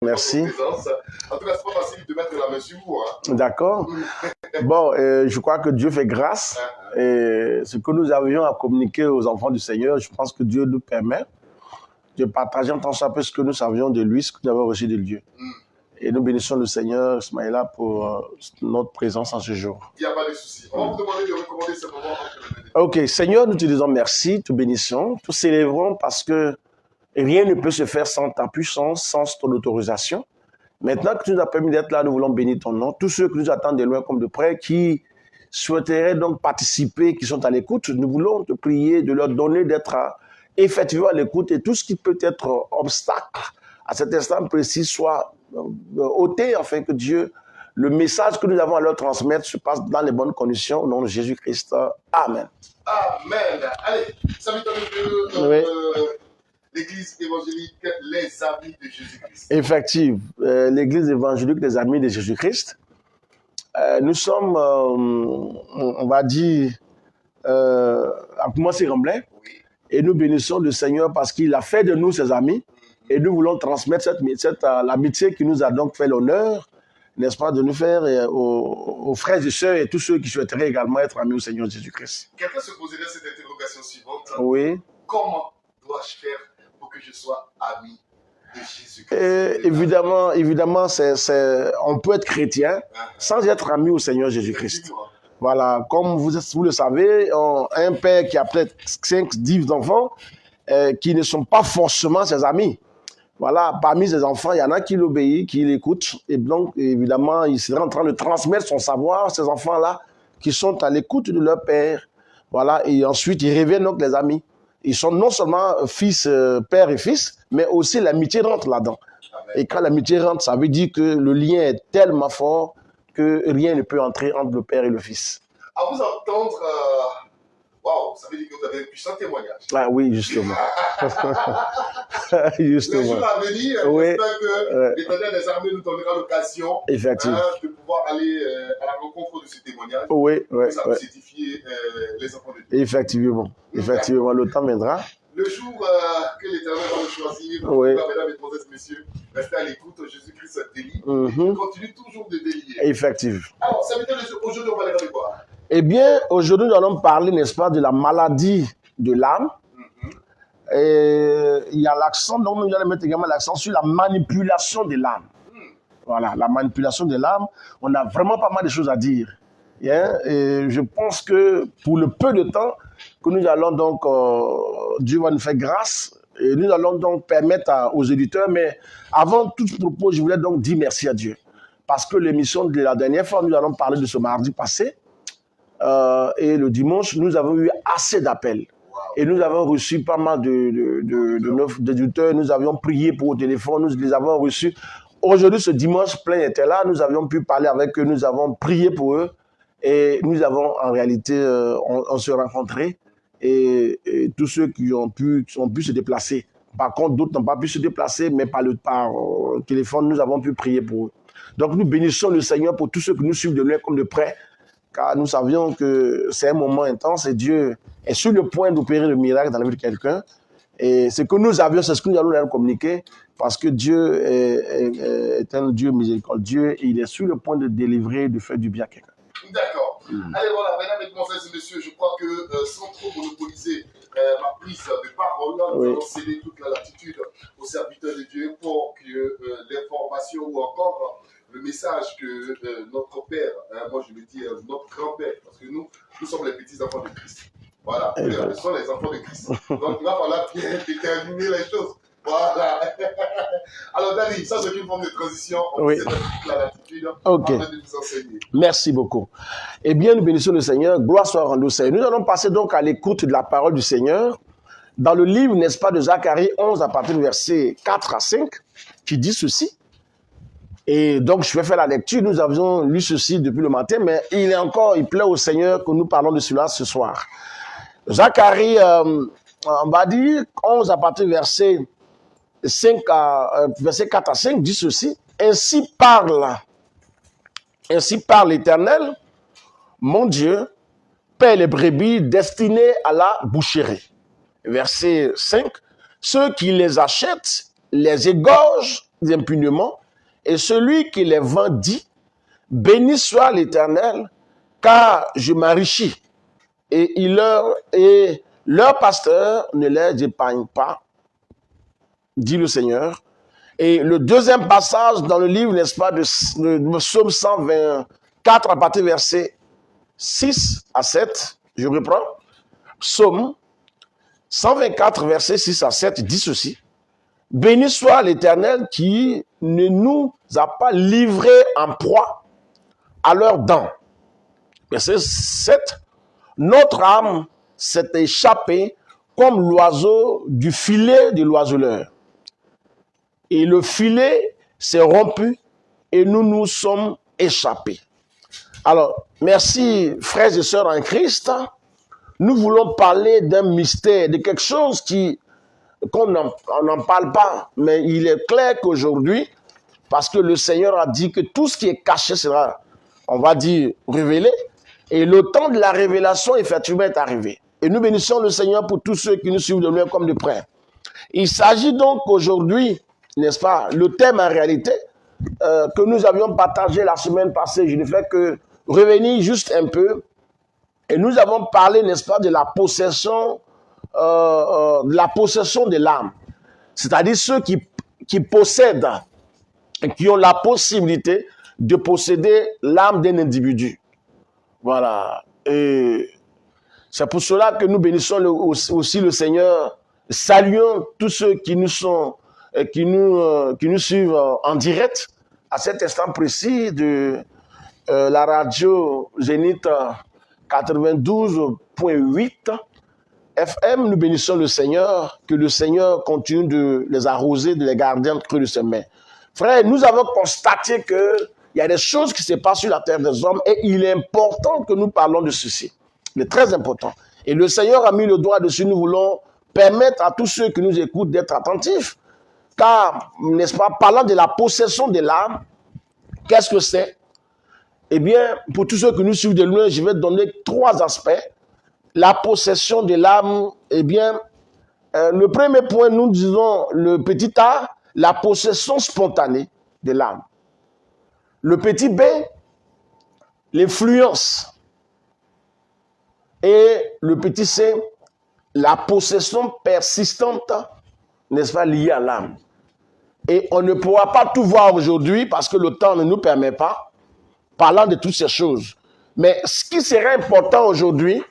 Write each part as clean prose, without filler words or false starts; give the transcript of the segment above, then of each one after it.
Merci. En tout cas, c'est pas facile de mettre la main sur vous. Hein. D'accord. Bon, je crois que Dieu fait grâce. Et ce que nous avions à communiquer aux enfants du Seigneur, je pense que Dieu nous permet de partager en tant soit peu ce que nous savions de lui, ce que nous avons reçu de Dieu. Et nous bénissons le Seigneur, Ismaïla, pour notre présence en ce jour. Il n'y a pas de souci. On va vous demander de recommander ce moment entre les deux. Ok, Seigneur, nous te disons merci, te bénissons, te célébrons parce que rien ne peut se faire sans ta puissance, sans ton autorisation. Maintenant que tu nous as permis d'être là, nous voulons bénir ton nom. Tous ceux qui nous attendent de loin comme de près, qui souhaiteraient donc participer, qui sont à l'écoute, nous voulons te prier de leur donner d'être effectivement à l'écoute et tout ce qui peut être obstacle à cet instant précis soit ôté afin que Dieu, le message que nous avons à leur transmettre se passe dans les bonnes conditions au nom de Jésus-Christ. Amen. Amen. Allez, ça veut dire Oui. L'église évangélique, les amis de Jésus-Christ. Effectivement, l'église évangélique des amis de Jésus-Christ. Nous sommes, on va dire, à commencer Remblai, et nous bénissons le Seigneur parce qu'il a fait de nous ses amis, et nous voulons transmettre l'amitié qui nous a donc fait l'honneur, n'est-ce pas, de nous faire aux frères et sœurs et tous ceux qui souhaiteraient également être amis au Seigneur Jésus-Christ. Quelqu'un se poserait cette interrogation suivante. Oui. Comment dois-je faire pour que je sois ami de Jésus-Christ? Évidemment, on peut être chrétien sans être ami au Seigneur Jésus-Christ. Voilà, comme vous le savez, un père qui a peut-être 5-10 enfants qui ne sont pas forcément ses amis. Voilà, parmi ses enfants, il y en a qui l'obéissent, qui l'écoutent. Et donc, évidemment, il sera en train de transmettre son savoir, ces enfants-là, qui sont à l'écoute de leur père. Voilà, et ensuite, ils reviennent donc les amis. Ils sont non seulement fils, père et fils, mais aussi l'amitié rentre là-dedans. Et quand l'amitié rentre, ça veut dire que le lien est tellement fort que rien ne peut entrer entre le père et le fils. À vous entendre, waouh, ça veut dire que vous avez un puissant témoignage. Ah oui, justement. Justement. Le jour à venir, oui. J'espère que l'Éternel des armées nous donnera l'occasion de pouvoir aller à la rencontre de ce témoignage. Oui, oui. Pour ça puisse édifier les enfants de Dieu. Effectivement, le temps viendra. Le jour que l'Éternel va nous choisir, mesdames, mesdemoiselles, messieurs, restez à l'écoute, Jésus-Christ délie. Il continue toujours de délier. Effectivement. Alors, ça veut dire aujourd'hui, on va aller faire de quoi? Eh bien, aujourd'hui, nous allons parler, n'est-ce pas, de la maladie de l'âme. Et il y a l'accent, donc nous allons mettre également l'accent sur la manipulation de l'âme. Voilà, la manipulation de l'âme. On a vraiment pas mal de choses à dire. Et je pense que pour le peu de temps que nous allons donc, Dieu va nous faire grâce, et nous allons donc permettre aux éditeurs, mais avant tout propos, je voulais donc dire merci à Dieu. Parce que l'émission de la dernière fois, nous allons parler de ce mardi passé, et le dimanche, nous avons eu assez d'appels. Et nous avons reçu pas mal d'éditeurs, nous avions prié pour au téléphone, nous les avons reçus. Aujourd'hui, ce dimanche, plein était là, nous avions pu parler avec eux, nous avons prié pour eux. Et nous avons en réalité, on se rencontrés et tous ceux qui ont pu se déplacer. Par contre, d'autres n'ont pas pu se déplacer, mais par téléphone, nous avons pu prier pour eux. Donc nous bénissons le Seigneur pour tous ceux qui nous suivent de loin comme de près, car nous savions que c'est un moment intense et Dieu est sur le point d'opérer le miracle dans la vie de quelqu'un. Et ce que nous avions, c'est ce que nous allons leur communiquer, parce que Dieu est un Dieu miséricordieux et il est sur le point de délivrer, de faire du bien à quelqu'un. D'accord. Allez, voilà, mesdames, mesdemoiselles et messieurs, je crois que sans trop monopoliser ma prise de parole, nous allons céder toute la latitude aux serviteurs de Dieu pour que l'information ou encore le message que notre Père, moi je le dis notre grand-père, parce que nous sommes les petits enfants de Christ. Voilà, nous sommes les enfants de Christ. Donc il va falloir bien déterminer les choses. Voilà. Alors, Dani, ça c'est une forme de transition. On la latitude afin de nous enseigner. Merci beaucoup. Eh bien, nous bénissons le Seigneur. Gloire soit rendue au Seigneur. Nous allons passer donc à l'écoute de la parole du Seigneur. Dans le livre, n'est-ce pas, de Zacharie 11, à partir du verset 4 à 5, qui dit ceci. Et donc, je vais faire la lecture. Nous avions lu ceci depuis le matin, mais il plaît au Seigneur que nous parlons de cela ce soir. Zacharie, on va dire 11 à partir du verset 4 à 5 dit ceci. Ainsi parle l'Éternel, mon Dieu, paie les brebis destinées à la boucherie. Verset 5. Ceux qui les achètent les égorgent impunément, et celui qui les vend dit, béni soit l'Éternel, car je m'enrichis. Et leur pasteur ne les épargne pas, dit le Seigneur. Et le deuxième passage dans le livre, n'est-ce pas, de Psaume 124, à partir du verset 6 à 7, je reprends. Psaume 124, verset 6 à 7, dit ceci. Béni soit l'Éternel qui ne nous a pas livrés en proie à leurs dents. Verset 7. Notre âme s'est échappée comme l'oiseau du filet de l'oiseleur. Et le filet s'est rompu et nous nous sommes échappés. Alors, merci frères et sœurs en Christ. Nous voulons parler d'un mystère, de quelque chose qu'on n'en parle pas. Mais il est clair qu'aujourd'hui, parce que le Seigneur a dit que tout ce qui est caché sera, on va dire, révélé. Et le temps de la révélation, effectivement, est arrivé. Et nous bénissons le Seigneur pour tous ceux qui nous suivent de loin comme de près. Il s'agit donc aujourd'hui, n'est-ce pas, le thème en réalité que nous avions partagé la semaine passée, je ne fais que revenir juste un peu. Et nous avons parlé, n'est-ce pas, de la possession de l'âme. C'est-à-dire ceux qui possèdent, qui ont la possibilité de posséder l'âme d'un individu. Voilà. Et c'est pour cela que nous bénissons aussi le Seigneur. Saluons tous ceux qui nous suivent en direct à cet instant précis de la radio Zénith 92.8 FM. Nous bénissons le Seigneur, que le Seigneur continue de les arroser, de les garder entre creux de ses mains. Frère, nous avons constaté qu'il y a des choses qui se passent sur la terre des hommes et il est important que nous parlons de ceci. Il est très important. Et le Seigneur a mis le doigt dessus. Nous voulons permettre à tous ceux qui nous écoutent d'être attentifs. Car, n'est-ce pas, parlant de la possession de l'âme, qu'est-ce que c'est? Eh bien, pour tous ceux qui nous suivent de loin, je vais donner 3 aspects. La possession de l'âme, eh bien, le premier point, nous disons le petit A, la possession spontanée de l'âme. Le petit B, l'influence. Et le petit C, la possession persistante, n'est-ce pas, liée à l'âme. Et on ne pourra pas tout voir aujourd'hui parce que le temps ne nous permet pas, parlant de toutes ces choses. Mais ce qui serait important aujourd'hui,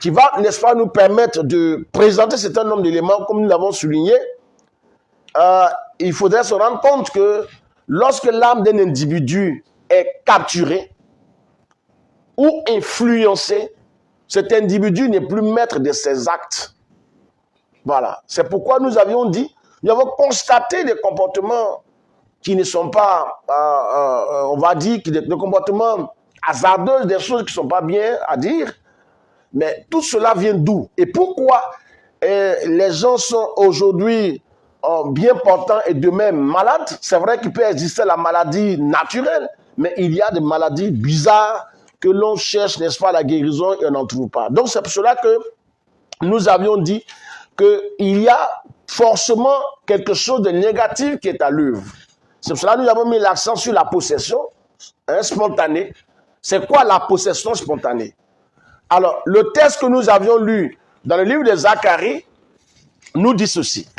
qui va, n'est-ce pas, nous permettre de présenter un certain nombre d'éléments, comme nous l'avons souligné, il faudrait se rendre compte que lorsque l'âme d'un individu est capturée ou influencée, cet individu n'est plus maître de ses actes. Voilà. C'est pourquoi nous avions dit, nous avons constaté des comportements qui ne sont pas, on va dire, des comportements hasardeux, des choses qui ne sont pas bien à dire. Mais tout cela vient d'où? Et pourquoi les gens sont aujourd'hui bien portants et de même malades? C'est vrai qu'il peut exister la maladie naturelle, mais il y a des maladies bizarres que l'on cherche, n'est-ce pas, la guérison et on n'en trouve pas. Donc c'est pour cela que nous avions dit qu'il y a forcément quelque chose de négatif qui est à l'œuvre. C'est pour cela que nous avons mis l'accent sur la possession spontanée. C'est quoi la possession spontanée? Alors, le texte que nous avions lu dans le livre de Zacharie nous dit ceci.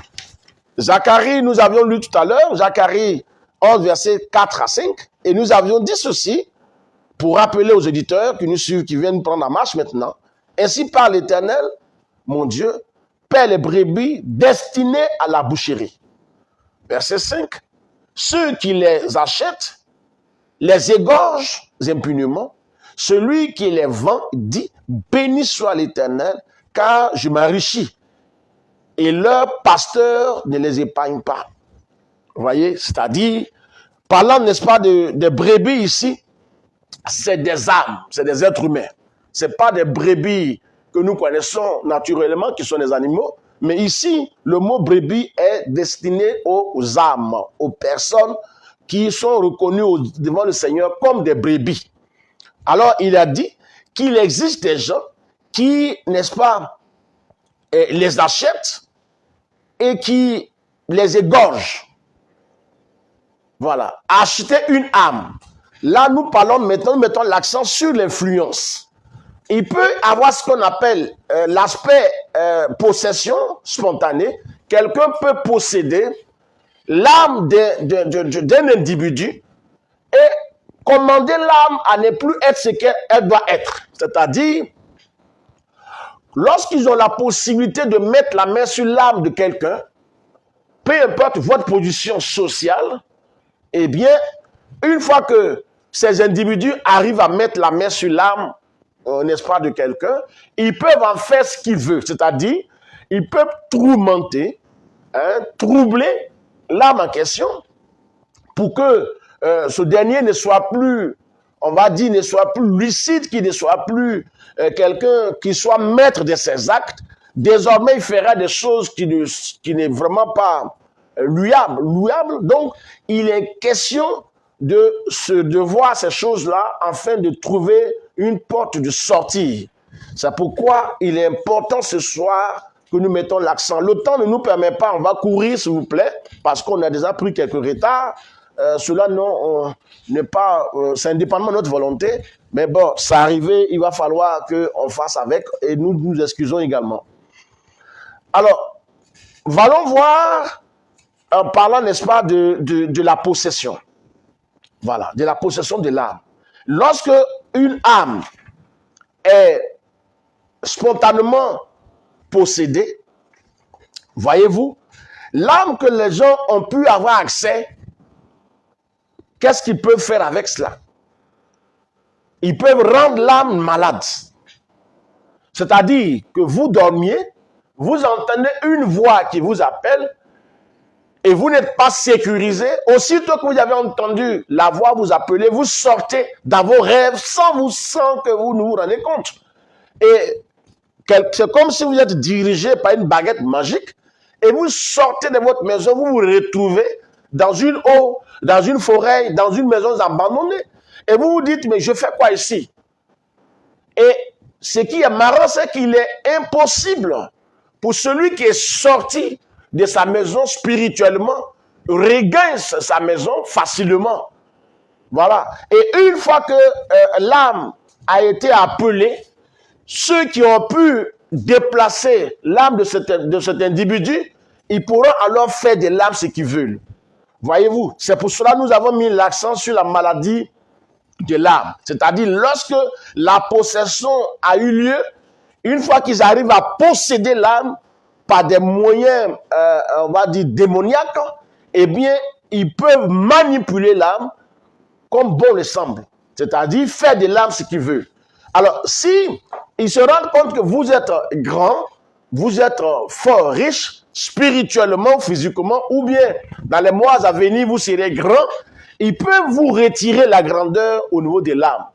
Zacharie, nous avions lu tout à l'heure, Zacharie 11, versets 4 à 5, et nous avions dit ceci, pour rappeler aux auditeurs qui nous suivent, qui viennent prendre la marche maintenant. Ainsi parle l'Éternel, mon Dieu, paie les brebis destinées à la boucherie. Verset 5. Ceux qui les achètent les égorgent impunément. Celui qui les vend dit, béni soit l'Éternel, car je m'enrichis. Et leur pasteur ne les épargne pas. Vous voyez, c'est-à-dire, parlant, n'est-ce pas, des brebis ici, c'est des âmes, c'est des êtres humains. Ce n'est pas des brebis que nous connaissons naturellement, qui sont des animaux, mais ici, le mot brebis est destiné aux âmes, aux personnes qui sont reconnues devant le Seigneur comme des brebis. Alors, il a dit qu'il existe des gens qui, n'est-ce pas, les achètent et qui les égorgent. Voilà. Acheter une âme. Là, nous parlons maintenant, nous mettons l'accent sur l'influence. Il peut avoir ce qu'on appelle l'aspect possession spontanée. Quelqu'un peut posséder l'âme d'un individu et commander l'âme à ne plus être ce qu'elle doit être. C'est-à-dire, lorsqu'ils ont la possibilité de mettre la main sur l'âme de quelqu'un, peu importe votre position sociale, eh bien, une fois que ces individus arrivent à mettre la main sur l'âme, n'est-ce pas, de quelqu'un, ils peuvent en faire ce qu'ils veulent. C'est-à-dire, ils peuvent tourmenter, troubler l'âme en question pour que ce dernier ne soit plus, on va dire, ne soit plus lucide, qu'il ne soit plus quelqu'un qui soit maître de ses actes. Désormais, il fera des choses qui n'est vraiment pas louable. Donc, il est question de voir ces choses-là afin de trouver une porte de sortie. C'est pourquoi il est important ce soir que nous mettons l'accent. Le temps ne nous permet pas, on va courir s'il vous plaît, parce qu'on a déjà pris quelques retards. Cela n'est pas, c'est indépendamment de notre volonté, mais bon, ça arrivé, il va falloir qu'on fasse avec et nous nous excusons également. Alors, allons voir, en parlant, n'est-ce pas, de la possession. Voilà, de la possession de l'âme. Lorsque une âme est spontanément possédée, voyez-vous, l'âme que les gens ont pu avoir accès, qu'est-ce qu'ils peuvent faire avec cela? Ils peuvent rendre l'âme malade. C'est-à-dire que vous dormiez, vous entendez une voix qui vous appelle, et vous n'êtes pas sécurisé. Aussitôt que vous avez entendu la voix vous appeler, vous sortez dans vos rêves sans que vous ne vous rendez compte. Et c'est comme si vous êtes dirigé par une baguette magique et vous sortez de votre maison, vous vous retrouvez dans une eau, dans une forêt, dans une maison abandonnée. Et vous vous dites, mais je fais quoi ici? Et ce qui est marrant, c'est qu'il est impossible pour celui qui est sorti de sa maison spirituellement, regagne sa maison facilement. Voilà. Et une fois que l'âme a été appelée, ceux qui ont pu déplacer l'âme de cet individu, ils pourront alors faire de l'âme ce qu'ils veulent. Voyez-vous, c'est pour cela que nous avons mis l'accent sur la maladie de l'âme. C'est-à-dire, lorsque la possession a eu lieu, une fois qu'ils arrivent à posséder l'âme, par des moyens, on va dire, démoniaques, eh bien, ils peuvent manipuler l'âme comme bon les semble. C'est-à-dire faire de l'âme ce qu'ils veulent. Alors, si ils se rendent compte que vous êtes grand, vous êtes fort riche, spirituellement, physiquement, ou bien dans les mois à venir, vous serez grand, ils peuvent vous retirer la grandeur au niveau de l'âme.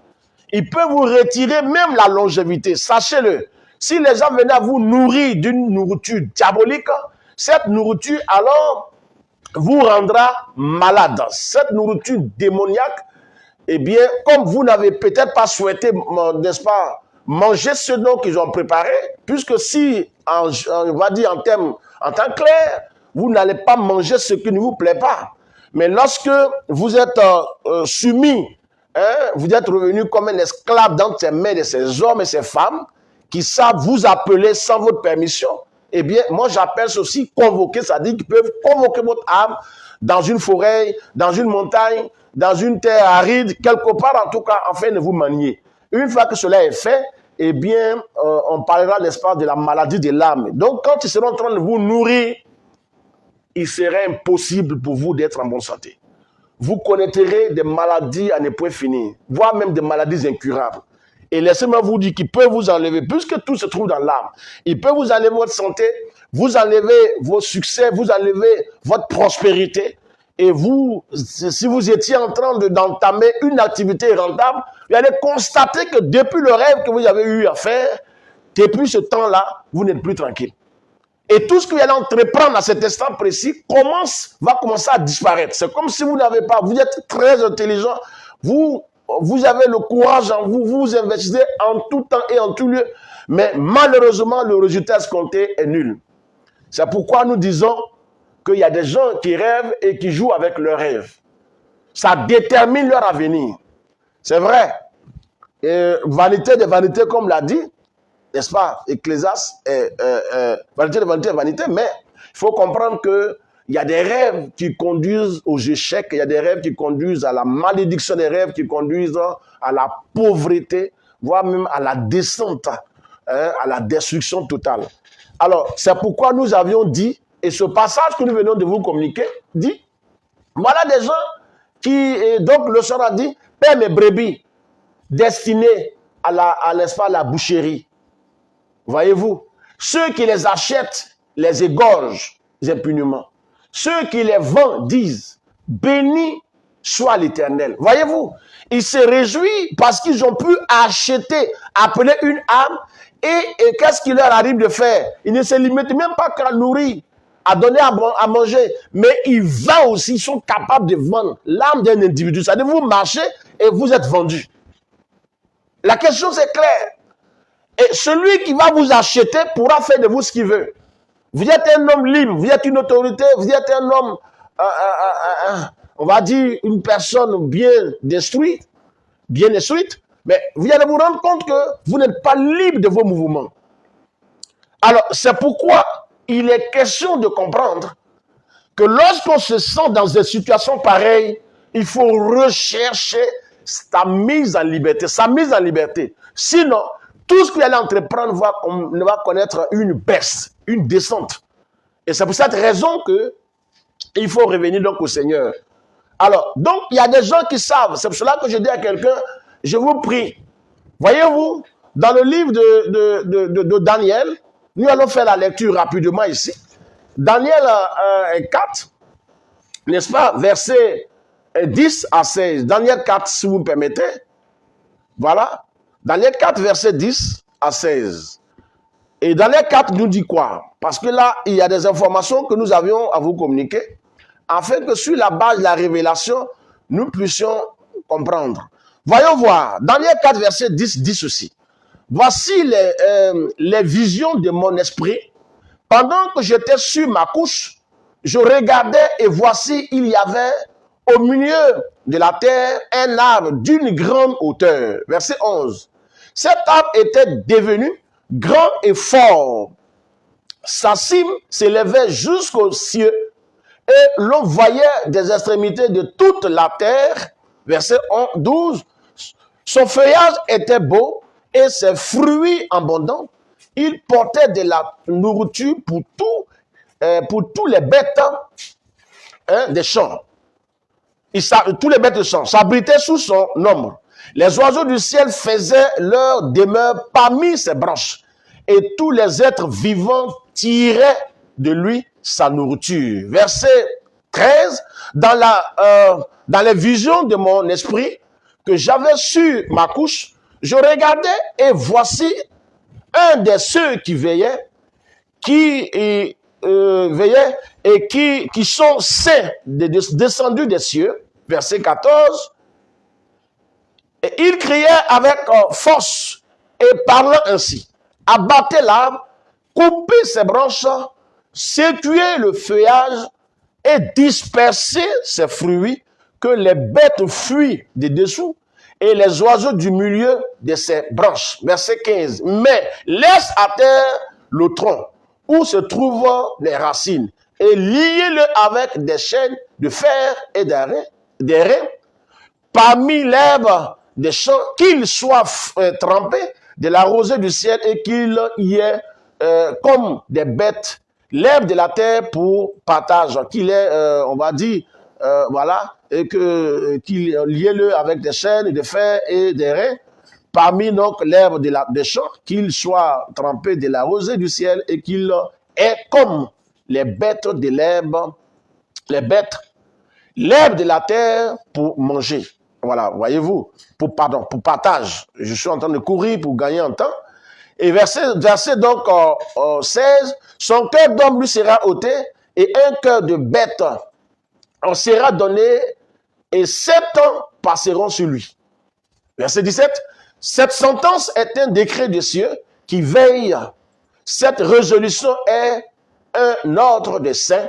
Ils peuvent vous retirer même la longévité. Sachez-le. Si les gens venaient à vous nourrir d'une nourriture diabolique, cette nourriture alors vous rendra malade. Cette nourriture démoniaque, eh bien, comme vous n'avez peut-être pas souhaité, n'est-ce pas, manger ce dont qu'ils ont préparé, puisque si, on va dire en temps clair, vous n'allez pas manger ce qui ne vous plaît pas. Mais lorsque vous êtes soumis, vous êtes revenu comme un esclave dans ces mains de ces hommes et ces femmes, qui savent vous appeler sans votre permission, eh bien, moi j'appelle ceci convoquer, c'est-à-dire qu'ils peuvent convoquer votre âme dans une forêt, dans une montagne, dans une terre aride, quelque part en tout cas, afin de vous manier. Une fois que cela est fait, eh bien, on parlera, n'est-ce pas, de la maladie de l'âme. Donc, quand ils seront en train de vous nourrir, il serait impossible pour vous d'être en bonne santé. Vous connaîtrez des maladies à ne point finir, voire même des maladies incurables. Et laissez-moi vous dire qu'il peut vous enlever, puisque tout se trouve dans l'âme. Il peut vous enlever votre santé, vous enlever vos succès, vous enlever votre prospérité. Et vous, si vous étiez en train d'entamer une activité rentable, vous allez constater que depuis le rêve que vous avez eu à faire, depuis ce temps-là, vous n'êtes plus tranquille. Et tout ce que vous allez entreprendre à cet instant précis va commencer à disparaître. C'est comme si vous n'avez pas, vous êtes très intelligent, vous avez le courage en vous, vous investissez en tout temps et en tout lieu, mais malheureusement, le résultat escompté est nul. C'est pourquoi nous disons qu'il y a des gens qui rêvent et qui jouent avec leurs rêves. Ça détermine leur avenir. C'est vrai. Et vanité de vanité, comme l'a dit, n'est-ce pas, Ecclésiaste, vanité de vanité, vanité, mais il faut comprendre que il y a des rêves qui conduisent aux échecs, il y a des rêves qui conduisent à la malédiction, des rêves qui conduisent à la pauvreté, voire même à la descente, à la destruction totale. Alors, c'est pourquoi nous avions dit, et ce passage que nous venons de vous communiquer, dit, voilà des gens qui, donc le Seigneur a dit, paie mes brebis, destinées n'est-ce pas, à la boucherie. Voyez-vous, ceux qui les achètent les égorgent impunément. Ceux qui les vendent disent, béni soit l'Éternel. Voyez-vous, ils se réjouissent parce qu'ils ont pu acheter, appeler une âme, et qu'est-ce qu'il leur arrive de faire? Ils ne se limitent même pas qu'à nourrir, à donner à manger, mais ils vendent aussi, ils sont capables de vendre l'âme d'un individu. C'est-à-dire, vous marchez et vous êtes vendu. La question, c'est clair. Et celui qui va vous acheter pourra faire de vous ce qu'il veut. Vous êtes un homme libre, vous êtes une autorité, vous êtes un homme, on va dire, une personne bien détruite, mais vous allez vous rendre compte que vous n'êtes pas libre de vos mouvements. Alors, c'est pourquoi il est question de comprendre que lorsqu'on se sent dans des situations pareilles, il faut rechercher sa mise en liberté, Sinon, tout ce que vous allez entreprendre va connaître une baisse, une descente. Et c'est pour cette raison qu'il faut revenir donc au Seigneur. Alors, donc, il y a des gens qui savent. C'est pour cela que je dis à quelqu'un, je vous prie. Voyez-vous, dans le livre de Daniel, nous allons faire la lecture rapidement ici. Daniel 4, n'est-ce pas, versets 10 à 16. Daniel 4, si vous me permettez. Voilà. Daniel 4, versets 10 à 16. Et Daniel 4 nous dit quoi? Parce que là, il y a des informations que nous avions à vous communiquer, afin que sur la base de la révélation, nous puissions comprendre. Voyons voir. Daniel 4, verset 10 dit ceci. Voici les visions de mon esprit. Pendant que j'étais sur ma couche, je regardais et voici, il y avait au milieu de la terre un arbre d'une grande hauteur. Verset 11. Cet arbre était devenu grand et fort. Sa cime s'élevait jusqu'aux cieux et l'on voyait des extrémités de toute la terre. Verset 12. Son feuillage était beau et ses fruits abondants. Il portait de la nourriture pour tous les bêtes des champs. Tous les bêtes des champs s'abritaient sous son ombre. Les oiseaux du ciel faisaient leur demeure parmi ses branches. Et tous les êtres vivants tiraient de lui sa nourriture. Verset 13. Dans les visions de mon esprit que j'avais sur ma couche, je regardais et voici un de ceux qui veillaient, qui sont saints, descendus des cieux. Verset 14. Et il criait avec force et parlant ainsi. Abattez l'arbre, coupez ses branches, sécuez le feuillage et dispersez ses fruits, que les bêtes fuient de dessous et les oiseaux du milieu de ses branches. Verset 15. Mais laisse à terre le tronc où se trouvent les racines et liez-le avec des chaînes de fer et des reins parmi l'herbe des champs, qu'il soit trempé de la rosée du ciel et qu'il y ait comme des bêtes l'herbe de la terre pour partage, qu'il ait, on va dire, voilà, et qu'il lié-le avec des chaînes, des fers et des reins, parmi donc l'herbe des champs, qu'il soit trempé de la rosée du ciel et qu'il est comme les bêtes de l'herbe, l'herbe de la terre pour manger. Voilà, voyez-vous, pour partage. Je suis en train de courir pour gagner un temps. Et verset donc 16, son cœur d'homme lui sera ôté et un cœur de bête en sera donné et 7 ans passeront sur lui. Verset 17, cette sentence est un décret des cieux qui veille. Cette résolution est un ordre des saints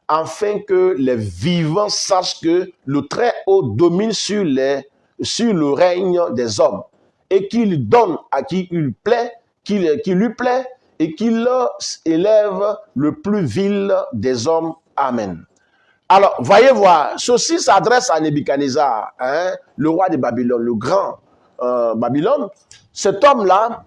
afin que les vivants sachent que le Très-Haut domine sur le règne des hommes, et qu'il donne à qui il plaît, qui lui plaît, et qu'il élève le plus vil des hommes. Amen. Alors, voyez voir, ceci s'adresse à Nebuchadnezzar, hein, le roi de Babylone, le grand Babylone. Cet homme-là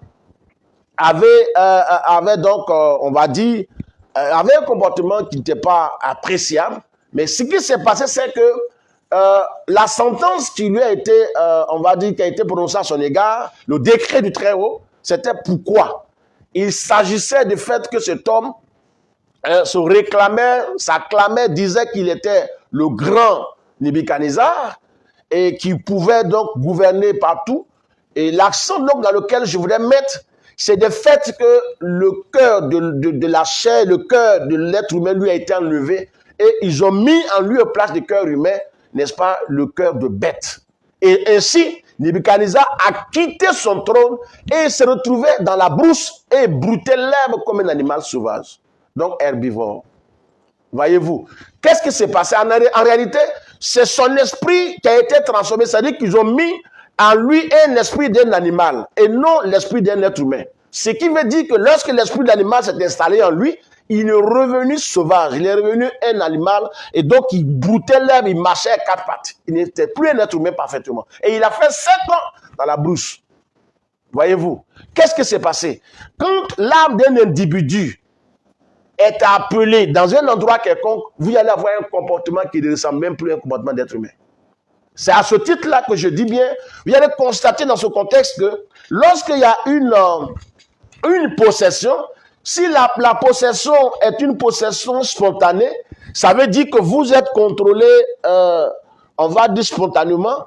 avait donc, on va dire, avait un comportement qui n'était pas appréciable. Mais ce qui s'est passé, c'est que la sentence qui lui a été, on va dire, qui a été prononcée à son égard, le décret du Très-Haut, c'était pourquoi? Il s'agissait du fait que cet homme se réclamait, s'acclamait, disait qu'il était le grand Nebuchadnezzar et qu'il pouvait donc gouverner partout. Et l'accent donc dans lequel je voudrais mettre, c'est le fait que le cœur de la chair, le cœur de l'être humain lui a été enlevé et ils ont mis en lui, en place du cœur humain, n'est-ce pas, le cœur de bête. Et ainsi, Nebuchadnezzar a quitté son trône et s'est retrouvé dans la brousse et broutait l'herbe comme un animal sauvage. Donc herbivore. Voyez-vous, qu'est-ce qui s'est passé? En réalité, c'est son esprit qui a été transformé. C'est-à-dire qu'ils ont mis en lui un esprit d'un animal et non l'esprit d'un être humain. Ce qui veut dire que lorsque l'esprit d'animal s'est installé en lui, il est revenu sauvage, il est revenu un animal et donc il broutait l'herbe, il marchait à quatre pattes. Il n'était plus un être humain parfaitement. Et il a fait 7 ans dans la brousse. Voyez-vous, qu'est-ce qui s'est passé? Quand l'âme d'un individu est appelé dans un endroit quelconque, vous allez avoir un comportement qui ne ressemble même plus à un comportement d'être humain. C'est à ce titre-là que je dis bien, vous allez constater dans ce contexte que lorsqu'il y a une possession, si la possession est une possession spontanée, ça veut dire que vous êtes contrôlé, on va dire spontanément,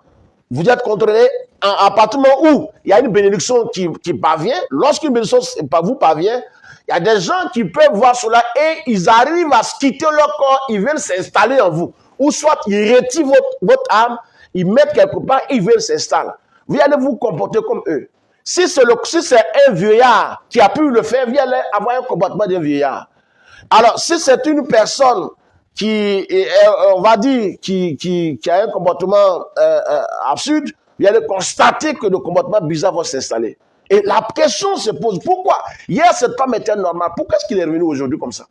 vous êtes contrôlé à partir du moment où il y a une bénédiction qui parvient. Lorsqu'une bénédiction vous parvient, il y a des gens qui peuvent voir cela et ils arrivent à quitter leur corps, ils viennent s'installer en vous. Ou soit ils retirent votre âme, ils mettent quelque part, ils viennent s'installer. Vous allez vous comporter comme eux. Si c'est un vieillard qui a pu le faire, vous allez avoir un comportement d'un vieillard. Alors, si c'est une personne qui, on va dire, qui a un comportement absurde, vous allez constater que le comportement bizarre va s'installer. Et la question se pose, pourquoi? Hier, cet homme était normal. Pourquoi est-ce qu'il est revenu aujourd'hui comme ça?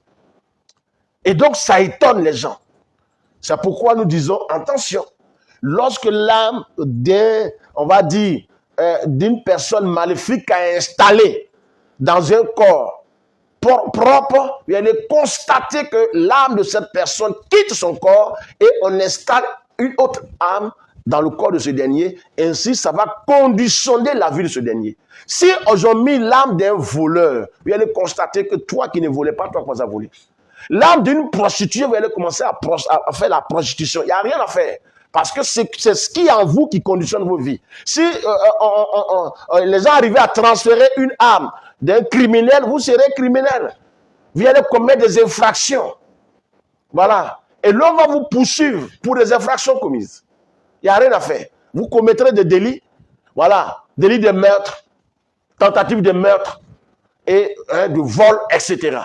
Et donc, ça étonne les gens. C'est pourquoi nous disons, attention, lorsque l'âme on va dire, d'une personne maléfique a installé dans un corps propre, vous allez constater que l'âme de cette personne quitte son corps et on installe une autre âme dans le corps de ce dernier. Ainsi, ça va conditionner la vie de ce dernier. Si on mis l'âme d'un voleur, vous allez constater que toi qui ne volais pas, toi commences à voler. L'âme d'une prostituée, vous allez commencer à faire la prostitution. Il n'y a rien à faire. Parce que c'est ce qui est en vous qui conditionne vos vies. Si les gens arrivaient à transférer une âme d'un criminel, vous serez criminel. Vous allez commettre des infractions. Voilà. Et l'on va vous poursuivre pour des infractions commises. Il n'y a rien à faire. Vous commettrez des délits. Voilà. Délits de meurtre, tentative de meurtre, et de vol, etc.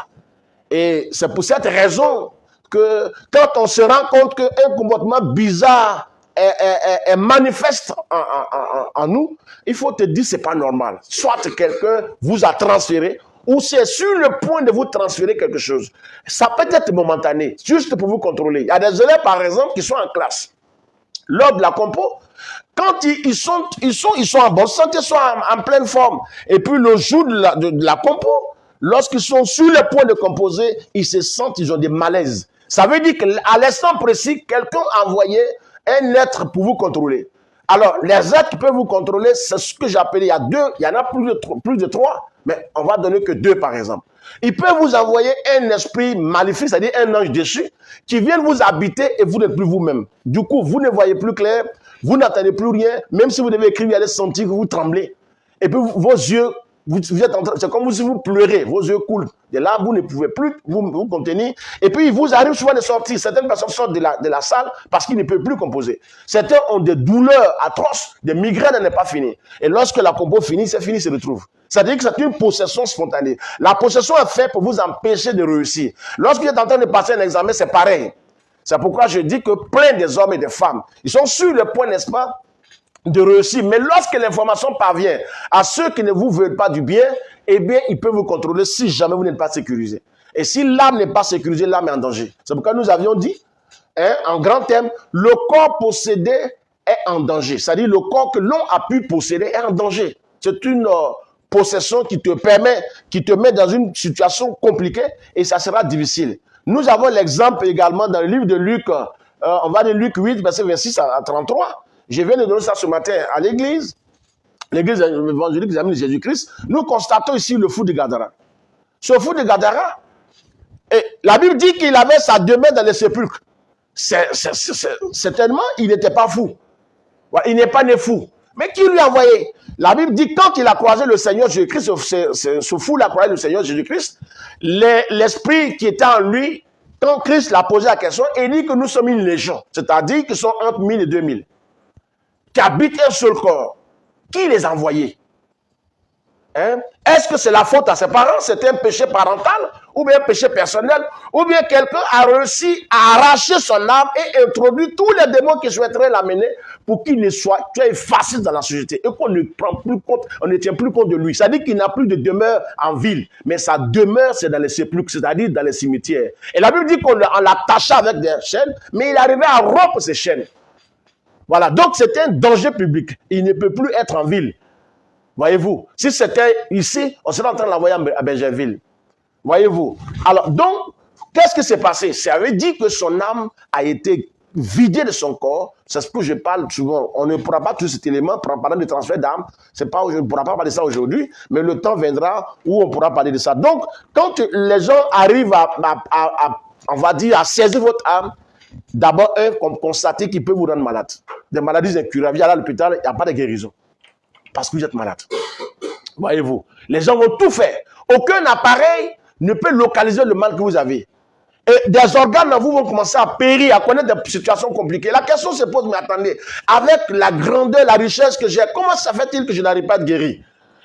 Et c'est pour cette raison que quand on se rend compte qu'un comportement bizarre est manifeste en nous, il faut te dire que ce n'est pas normal. Soit quelqu'un vous a transféré, ou c'est sur le point de vous transférer quelque chose. Ça peut être momentané, juste pour vous contrôler. Il y a des élèves, par exemple, qui sont en classe. Lors de la compo, quand ils sont en bonne santé, ils sont en pleine forme. Et puis le jour de la compo, lorsqu'ils sont sur le point de composer, ils se sentent, ils ont des malaises. Ça veut dire qu'à l'instant précis, quelqu'un a envoyé un être pour vous contrôler. Alors, les êtres qui peuvent vous contrôler, c'est ce que j'appelle, il y a deux, il y en a plus de 3, mais on va donner que 2 par exemple. Ils peuvent vous envoyer un esprit maléfique, c'est-à-dire un ange déchu, qui vient vous habiter et vous n'êtes plus vous-même. Du coup, vous ne voyez plus clair, vous n'entendez plus rien, même si vous devez écrire, vous allez sentir que vous tremblez. Et puis vos yeux c'est comme si vous pleurez, vos yeux coulent. De là, vous ne pouvez plus vous contenir. Et puis, il vous arrive souvent de sortir. Certaines personnes sortent de la salle parce qu'ils ne peuvent plus composer. Certains ont des douleurs atroces, des migraines à ne pas finir. Et lorsque la compo finit, c'est fini, se retrouve. C'est-à-dire que c'est une possession spontanée. La possession est faite pour vous empêcher de réussir. Lorsque vous êtes en train de passer un examen, c'est pareil. C'est pourquoi je dis que plein des hommes et des femmes, ils sont sur le point, n'est-ce pas, de réussir. Mais lorsque l'information parvient à ceux qui ne vous veulent pas du bien, eh bien, ils peuvent vous contrôler si jamais vous n'êtes pas sécurisé. Et si l'âme n'est pas sécurisée, l'âme est en danger. C'est pourquoi nous avions dit, en grand terme, le corps possédé est en danger. C'est-à-dire le corps que l'on a pu posséder est en danger. C'est une possession qui te met dans une situation compliquée et ça sera difficile. Nous avons l'exemple également dans le livre de Luc, on va de Luc 8, verset 26 à 33. Je viens de donner ça ce matin à l'église évangélique des Amis de Jésus-Christ. Nous constatons ici le fou de Gadara. Ce fou de Gadara, et la Bible dit qu'il avait sa demeure dans les sépulcres. Certainement, il n'était pas fou. Il n'est pas né fou. Mais qui lui a envoyé? La Bible dit quand il a croisé le Seigneur Jésus-Christ, ce fou a croisé le Seigneur Jésus-Christ, l'esprit qui était en lui, quand Christ l'a posé la question, il dit que nous sommes une légion, c'est-à-dire qu'ils sont entre 1000 et 2000, qui habitent un seul corps. Qui les a envoyés? Est-ce que c'est la faute à ses parents? C'est un péché parental? Ou bien un péché personnel? Ou bien quelqu'un a réussi à arracher son âme et introduire tous les démons qui souhaiteraient l'amener pour qu'il ne soit effacé dans la société et qu'on ne prend plus compte, on ne tient plus compte de lui. Ça dit qu'il n'a plus de demeure en ville, mais sa demeure c'est dans les sépulcres, c'est-à-dire dans les cimetières. Et la Bible dit qu'on l'attacha avec des chaînes, mais il arrivait à rompre ces chaînes. Voilà, donc c'est un danger public. Il ne peut plus être en ville. Voyez-vous, si c'était ici, on serait en train de l'envoyer à Benjerville. Voyez-vous. Alors, donc, qu'est-ce qui s'est passé? Ça veut dire que son âme a été vidée de son corps. C'est ce que je parle souvent. On ne pourra pas tout cet élément, parlant de transfert d'âme. Je ne pourra pas parler de ça aujourd'hui, mais le temps viendra où on pourra parler de ça. Donc, quand les gens arrivent on va dire, à saisir votre âme, d'abord, constater qu'il peut vous rendre malade. Des maladies incurables. À l'hôpital, il n'y a pas de guérison. Parce que vous êtes malade. Voyez-vous. Les gens vont tout faire. Aucun appareil ne peut localiser le mal que vous avez. Et des organes en vous vont commencer à périr, à connaître des situations compliquées. La question se pose, mais attendez, avec la grandeur, la richesse que j'ai, comment ça fait-il que je n'arrive pas à être guéri?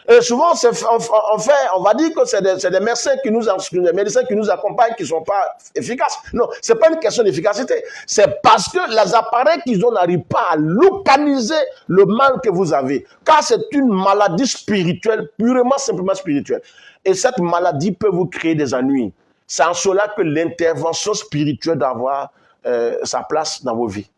Et souvent, on va dire que c'est des médecins qui nous accompagnent qui ne sont pas efficaces. Non, ce n'est pas une question d'efficacité. C'est parce que les appareils qu'ils ont n'arrivent pas à localiser le mal que vous avez. Car c'est une maladie spirituelle, purement, simplement spirituelle. Et cette maladie peut vous créer des ennuis. C'est en cela que l'intervention spirituelle doit avoir sa place dans vos vies.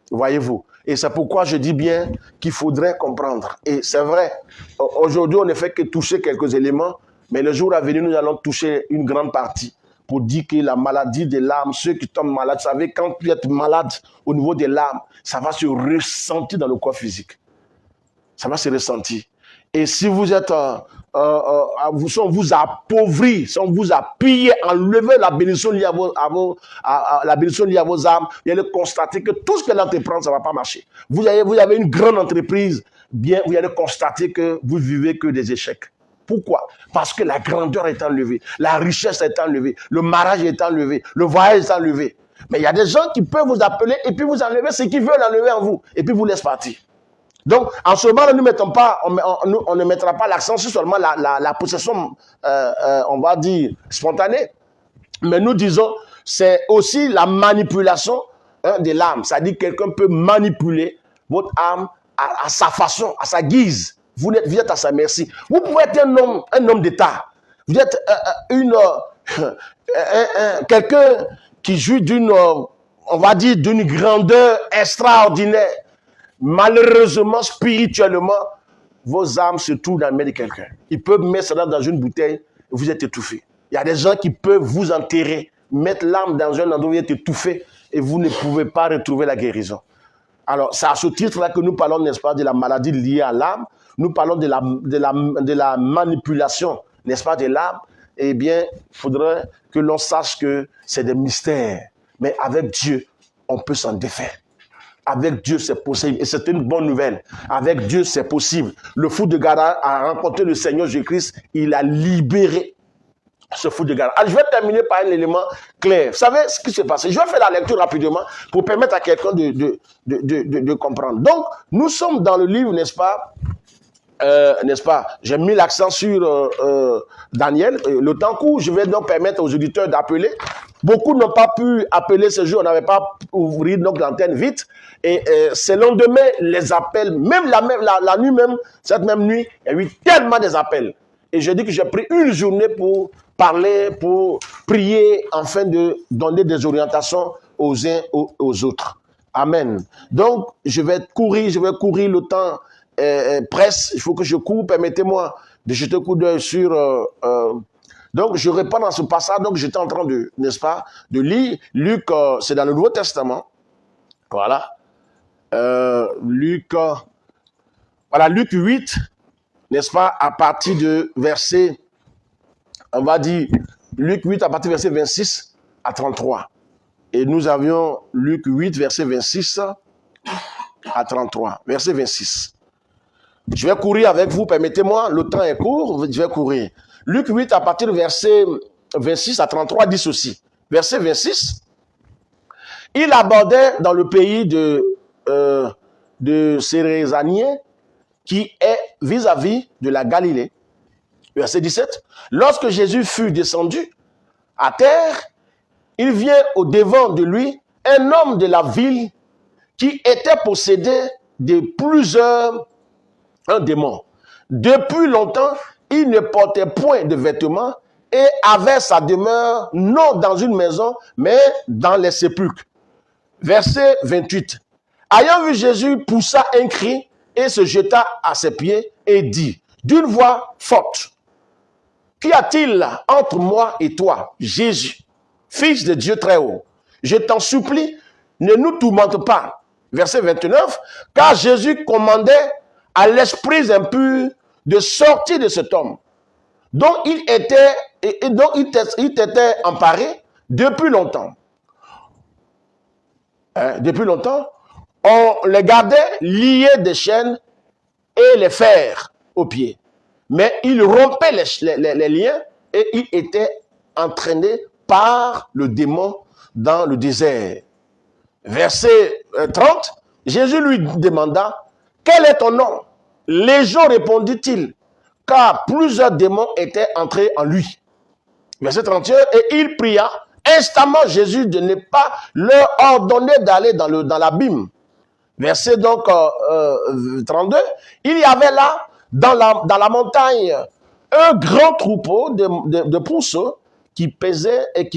Voyez-vous. Et c'est pourquoi je dis bien qu'il faudrait comprendre. Et c'est vrai, aujourd'hui, on ne fait que toucher quelques éléments, mais le jour à venir, nous allons toucher une grande partie pour dire que la maladie de l'âme, ceux qui tombent malades, vous savez, quand vous êtes malade au niveau de l'âme, ça va se ressentir dans le corps physique. Ça va se ressentir. Et si vous êtes, si on vous appauvrit, si on vous a pillé, enlevé la bénédiction liée la bénédiction liée à vos âmes, vous allez constater que tout ce que l'entreprendre, ça ne va pas marcher. Vous avez une grande entreprise, bien, vous allez constater que vous vivez que des échecs. Pourquoi? Parce que la grandeur est enlevée, la richesse est enlevée, le mariage est enlevé, le voyage est enlevé. Mais il y a des gens qui peuvent vous appeler et puis vous enlever ce qu'ils veulent enlever en vous, et puis vous laissent partir. Donc, en ce moment, on ne mettra pas l'accent sur seulement la possession, on va dire, spontanée. Mais nous disons, c'est aussi la manipulation de l'âme. C'est-à-dire que quelqu'un peut manipuler votre âme à sa façon, à sa guise. Vous êtes à sa merci. Vous pouvez être un homme d'État. Vous êtes quelqu'un qui jouit on va dire, d'une grandeur extraordinaire. Malheureusement, spirituellement, vos âmes se trouvent dans la main de quelqu'un. Ils peuvent mettre cela dans une bouteille et vous êtes étouffé. Il y a des gens qui peuvent vous enterrer, mettre l'âme dans un endroit où vous êtes étouffé et vous ne pouvez pas retrouver la guérison. Alors, c'est à ce titre-là que nous parlons, n'est-ce pas, de la maladie liée à l'âme. Nous parlons de la manipulation, n'est-ce pas, de l'âme. Eh bien, il faudrait que l'on sache que c'est des mystères. Mais avec Dieu, on peut s'en défaire. Avec Dieu, c'est possible. Et c'est une bonne nouvelle. Avec Dieu, c'est possible. Le fou de Gadara a rencontré le Seigneur Jésus-Christ. Il a libéré ce fou de Gadara. Alors, je vais terminer par un élément clair. Vous savez ce qui s'est passé? Je vais faire la lecture rapidement pour permettre à quelqu'un de comprendre. Donc, nous sommes dans le livre, n'est-ce pas? J'ai mis l'accent sur Daniel. Le temps court, je vais donc permettre aux auditeurs d'appeler. Beaucoup n'ont pas pu appeler ce jour, on n'avait pas pu ouvrir donc l'antenne vite. Et ce lendemain, les appels, même la nuit même, cette même nuit, il y a eu tellement des appels. Et je dis que j'ai pris une journée pour parler, pour prier, afin de donner des orientations aux uns aux autres. Amen. Donc, je vais courir le temps. Presse, il faut que je cours, permettez-moi de jeter un coup d'œil sur... donc, je réponds dans ce passage, donc j'étais en train de, n'est-ce pas, de lire. Luc, c'est dans le Nouveau Testament. Voilà. Luc 8, n'est-ce pas, à partir de verset, on va dire, Luc 8 à partir de verset 26 à 33. Et nous avions Luc 8, verset 26 à 33. Verset 26. Je vais courir avec vous, permettez-moi, le temps est court, je vais courir. Luc 8, à partir du verset 26 à 33, dit ceci. Verset 26, il abordait dans le pays de Cérézanie, qui est vis-à-vis de la Galilée. Verset 17, lorsque Jésus fut descendu à terre, il vient au devant de lui un homme de la ville qui était possédé de plusieurs démons. Depuis longtemps, il ne portait point de vêtements et avait sa demeure non dans une maison, mais dans les sépulcres. Verset 28. Ayant vu Jésus, poussa un cri et se jeta à ses pieds et dit d'une voix forte, qu'y a-t-il entre moi et toi, Jésus, Fils de Dieu très haut? Je t'en supplie, ne nous tourmente pas. Verset 29. Car Jésus commandait à l'esprit impur de sortir de cet homme, dont il était emparé depuis longtemps. Depuis longtemps, on les gardait liés des chaînes et les fers aux pieds. Mais il rompait les liens et il était entraîné par le démon dans le désert. Verset 30, Jésus lui demanda, quel est ton nom? Légion, répondit-il, car plusieurs démons étaient entrés en lui. Verset 31, et il pria instamment Jésus de ne pas leur ordonner d'aller dans l'abîme. Verset donc 32, il y avait là, dans la montagne, un grand troupeau de pousseaux qui pesaient et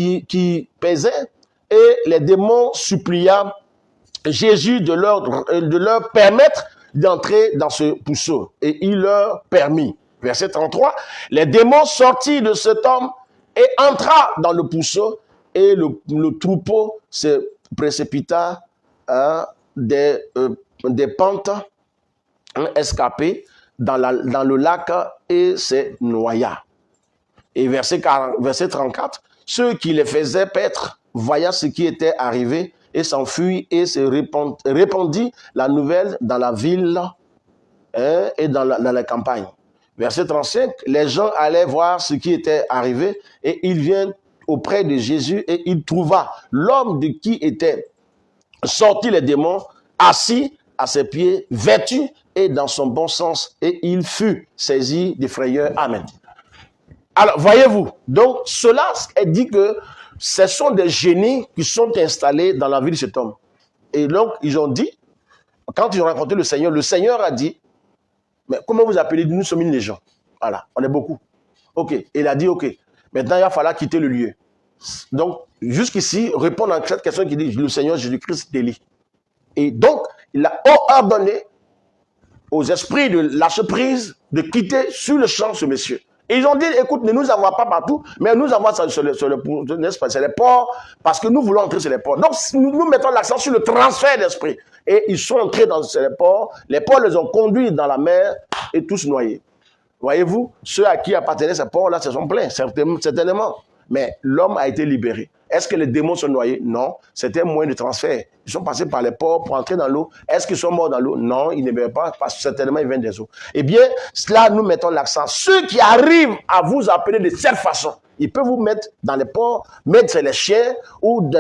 les démons suppliaient Jésus de leur permettre d'entrer dans ce pousseau. Et il leur permit. Verset 33, les démons sortirent de cet homme et entra dans le pousseau et le troupeau se précipita des pentes escapées dans le lac et se noya. Et verset 34, ceux qui les faisaient paître voyant ce qui était arrivé et s'enfuit et se répandit la nouvelle dans la ville et dans la campagne. Verset 35, les gens allaient voir ce qui était arrivé et il vient auprès de Jésus et il trouva l'homme de qui étaient sortis les démons, assis à ses pieds, vêtu et dans son bon sens, et il fut saisi de frayeur. Amen. Alors, voyez-vous, donc cela est dit que ce sont des génies qui sont installés dans la vie de cet homme. Et donc, ils ont dit, quand ils ont rencontré le Seigneur a dit, mais comment vous appelez? Nous sommes une légion. Voilà, on est beaucoup. Ok, et il a dit, ok, maintenant il va falloir quitter le lieu. Donc, jusqu'ici, répondre à cette question qui dit, le Seigneur Jésus-Christ délie. Et donc, il a ordonné aux esprits de lâcher prise, de quitter sur le champ ce monsieur. Et ils ont dit, écoute, ne nous envoie pas partout, mais nous envoie sur les ports, parce que nous voulons entrer sur les ports. Donc, nous mettons l'accent sur le transfert d'esprit. Et ils sont entrés dans les ports les ont conduits dans la mer et tous noyés. Voyez-vous, ceux à qui appartenaient ces ports-là se sont plaints, certainement. Mais l'homme a été libéré. Est-ce que les démons sont noyés? Non. C'était un moyen de transfert. Ils sont passés par les ports pour entrer dans l'eau. Est-ce qu'ils sont morts dans l'eau? Non, ils ne meurent pas parce que certainement ils viennent des eaux. Eh bien, là, nous mettons l'accent. Ceux qui arrivent à vous appeler de cette façon, ils peuvent vous mettre dans les ports, mettre les chiens ou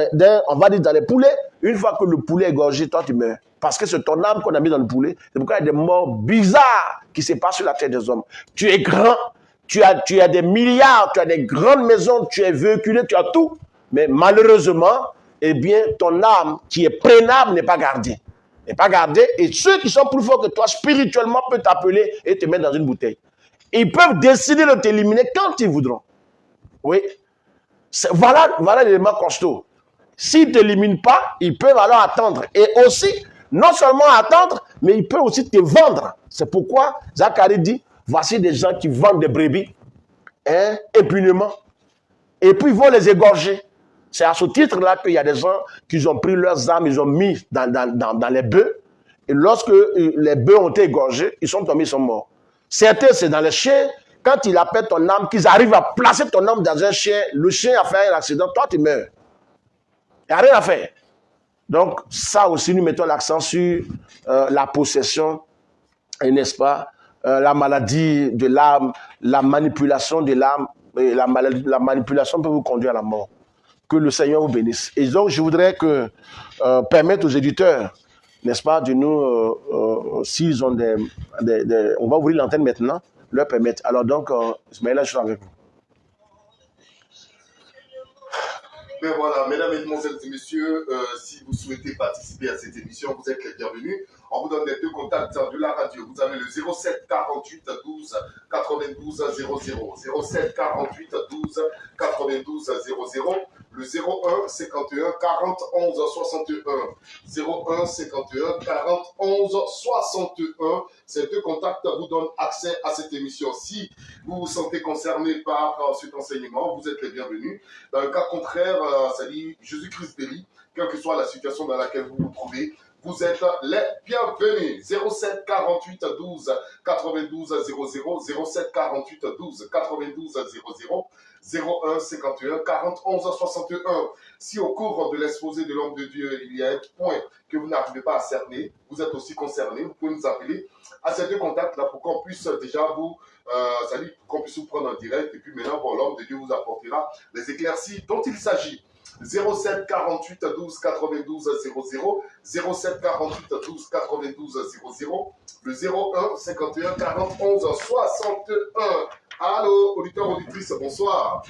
on va dire dans les poulets. Une fois que le poulet est gorgé, toi tu meurs. Parce que c'est ton âme qu'on a mis dans le poulet. C'est pourquoi il y a des morts bizarres qui se passent sur la terre des hommes. Tu es grand, tu as des milliards, tu as des grandes maisons, tu es véhiculé, tu as tout. Mais malheureusement, eh bien, ton âme qui est prénable n'est pas gardée. N'est pas gardée. Et ceux qui sont plus forts que toi spirituellement peuvent t'appeler et te mettre dans une bouteille. Ils peuvent décider de t'éliminer quand ils voudront. Oui. Voilà l'élément costaud. S'ils ne t'éliminent pas, ils peuvent alors attendre. Et aussi, non seulement attendre, mais ils peuvent aussi te vendre. C'est pourquoi Zacharie dit, voici des gens qui vendent des brebis impunément. Et puis ils vont les égorger. C'est à ce titre-là qu'il y a des gens qui ont pris leurs âmes, ils ont mis dans les bœufs. Et lorsque les bœufs ont été égorgés, ils sont tombés, ils sont morts. Certains, c'est dans les chiens. Quand il appelle ton âme, qu'ils arrivent à placer ton âme dans un chien, le chien a fait un accident, toi tu meurs. Il n'y a rien à faire. Donc, ça aussi, nous mettons l'accent sur la possession, n'est-ce pas, la maladie de l'âme, la manipulation de l'âme. La manipulation peut vous conduire à la mort. Que le Seigneur vous bénisse. Et donc, je voudrais permettre aux éditeurs, n'est-ce pas, de nous, s'ils ont on va ouvrir l'antenne maintenant, leur permettre. Alors donc, Ismaël, je suis avec vous. Ben voilà, mesdames, mesdemoiselles et messieurs, si vous souhaitez participer à cette émission, vous êtes les bienvenus. On vous donne les deux contacts de la radio. Vous avez le 07 48 12 92 00, 07 48 12 92 00, le 01 51 40 11 61, 01 51 40 11 61. Ces deux contacts vous donnent accès à cette émission. Si vous vous sentez concerné par cet enseignement, vous êtes les bienvenus. Dans le cas contraire, ça dit Jésus-Christ béni, quelle que soit la situation dans laquelle vous vous trouvez, vous êtes les bienvenus. 07 48 12 92 00, 07 48 12 92 00, 01 51 40 11 61. Si au cours de l'exposé de l'homme de Dieu, il y a un point que vous n'arrivez pas à cerner, vous êtes aussi concerné, vous pouvez nous appeler à ces deux contacts-là pour qu'on puisse déjà qu'on puisse vous prendre en direct. Et puis maintenant, bon, l'homme de Dieu vous apportera les éclaircies dont il s'agit. 07 48 12 92 00, 07 48 12 92 00, le 01 51 40 11 61. Allô, auditeur, auditrice, bonsoir.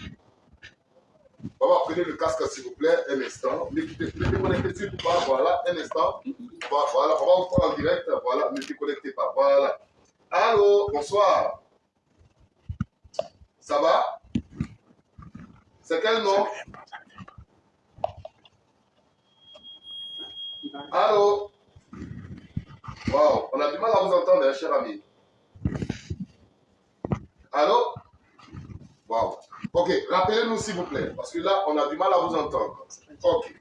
On va prendre le casque s'il vous plaît, un instant. Ne déconnectez surtout pas, voilà, un instant. Voilà, on va vous prendre en direct, voilà, ne déconnectez pas, voilà. Allô, bonsoir. Ça va? C'est quel nom? Allô? Wow, on a du mal à vous entendre, hein, cher ami. Allô? Wow. Ok, rappelez-nous s'il vous plaît, parce que là, on a du mal à vous entendre. Ok.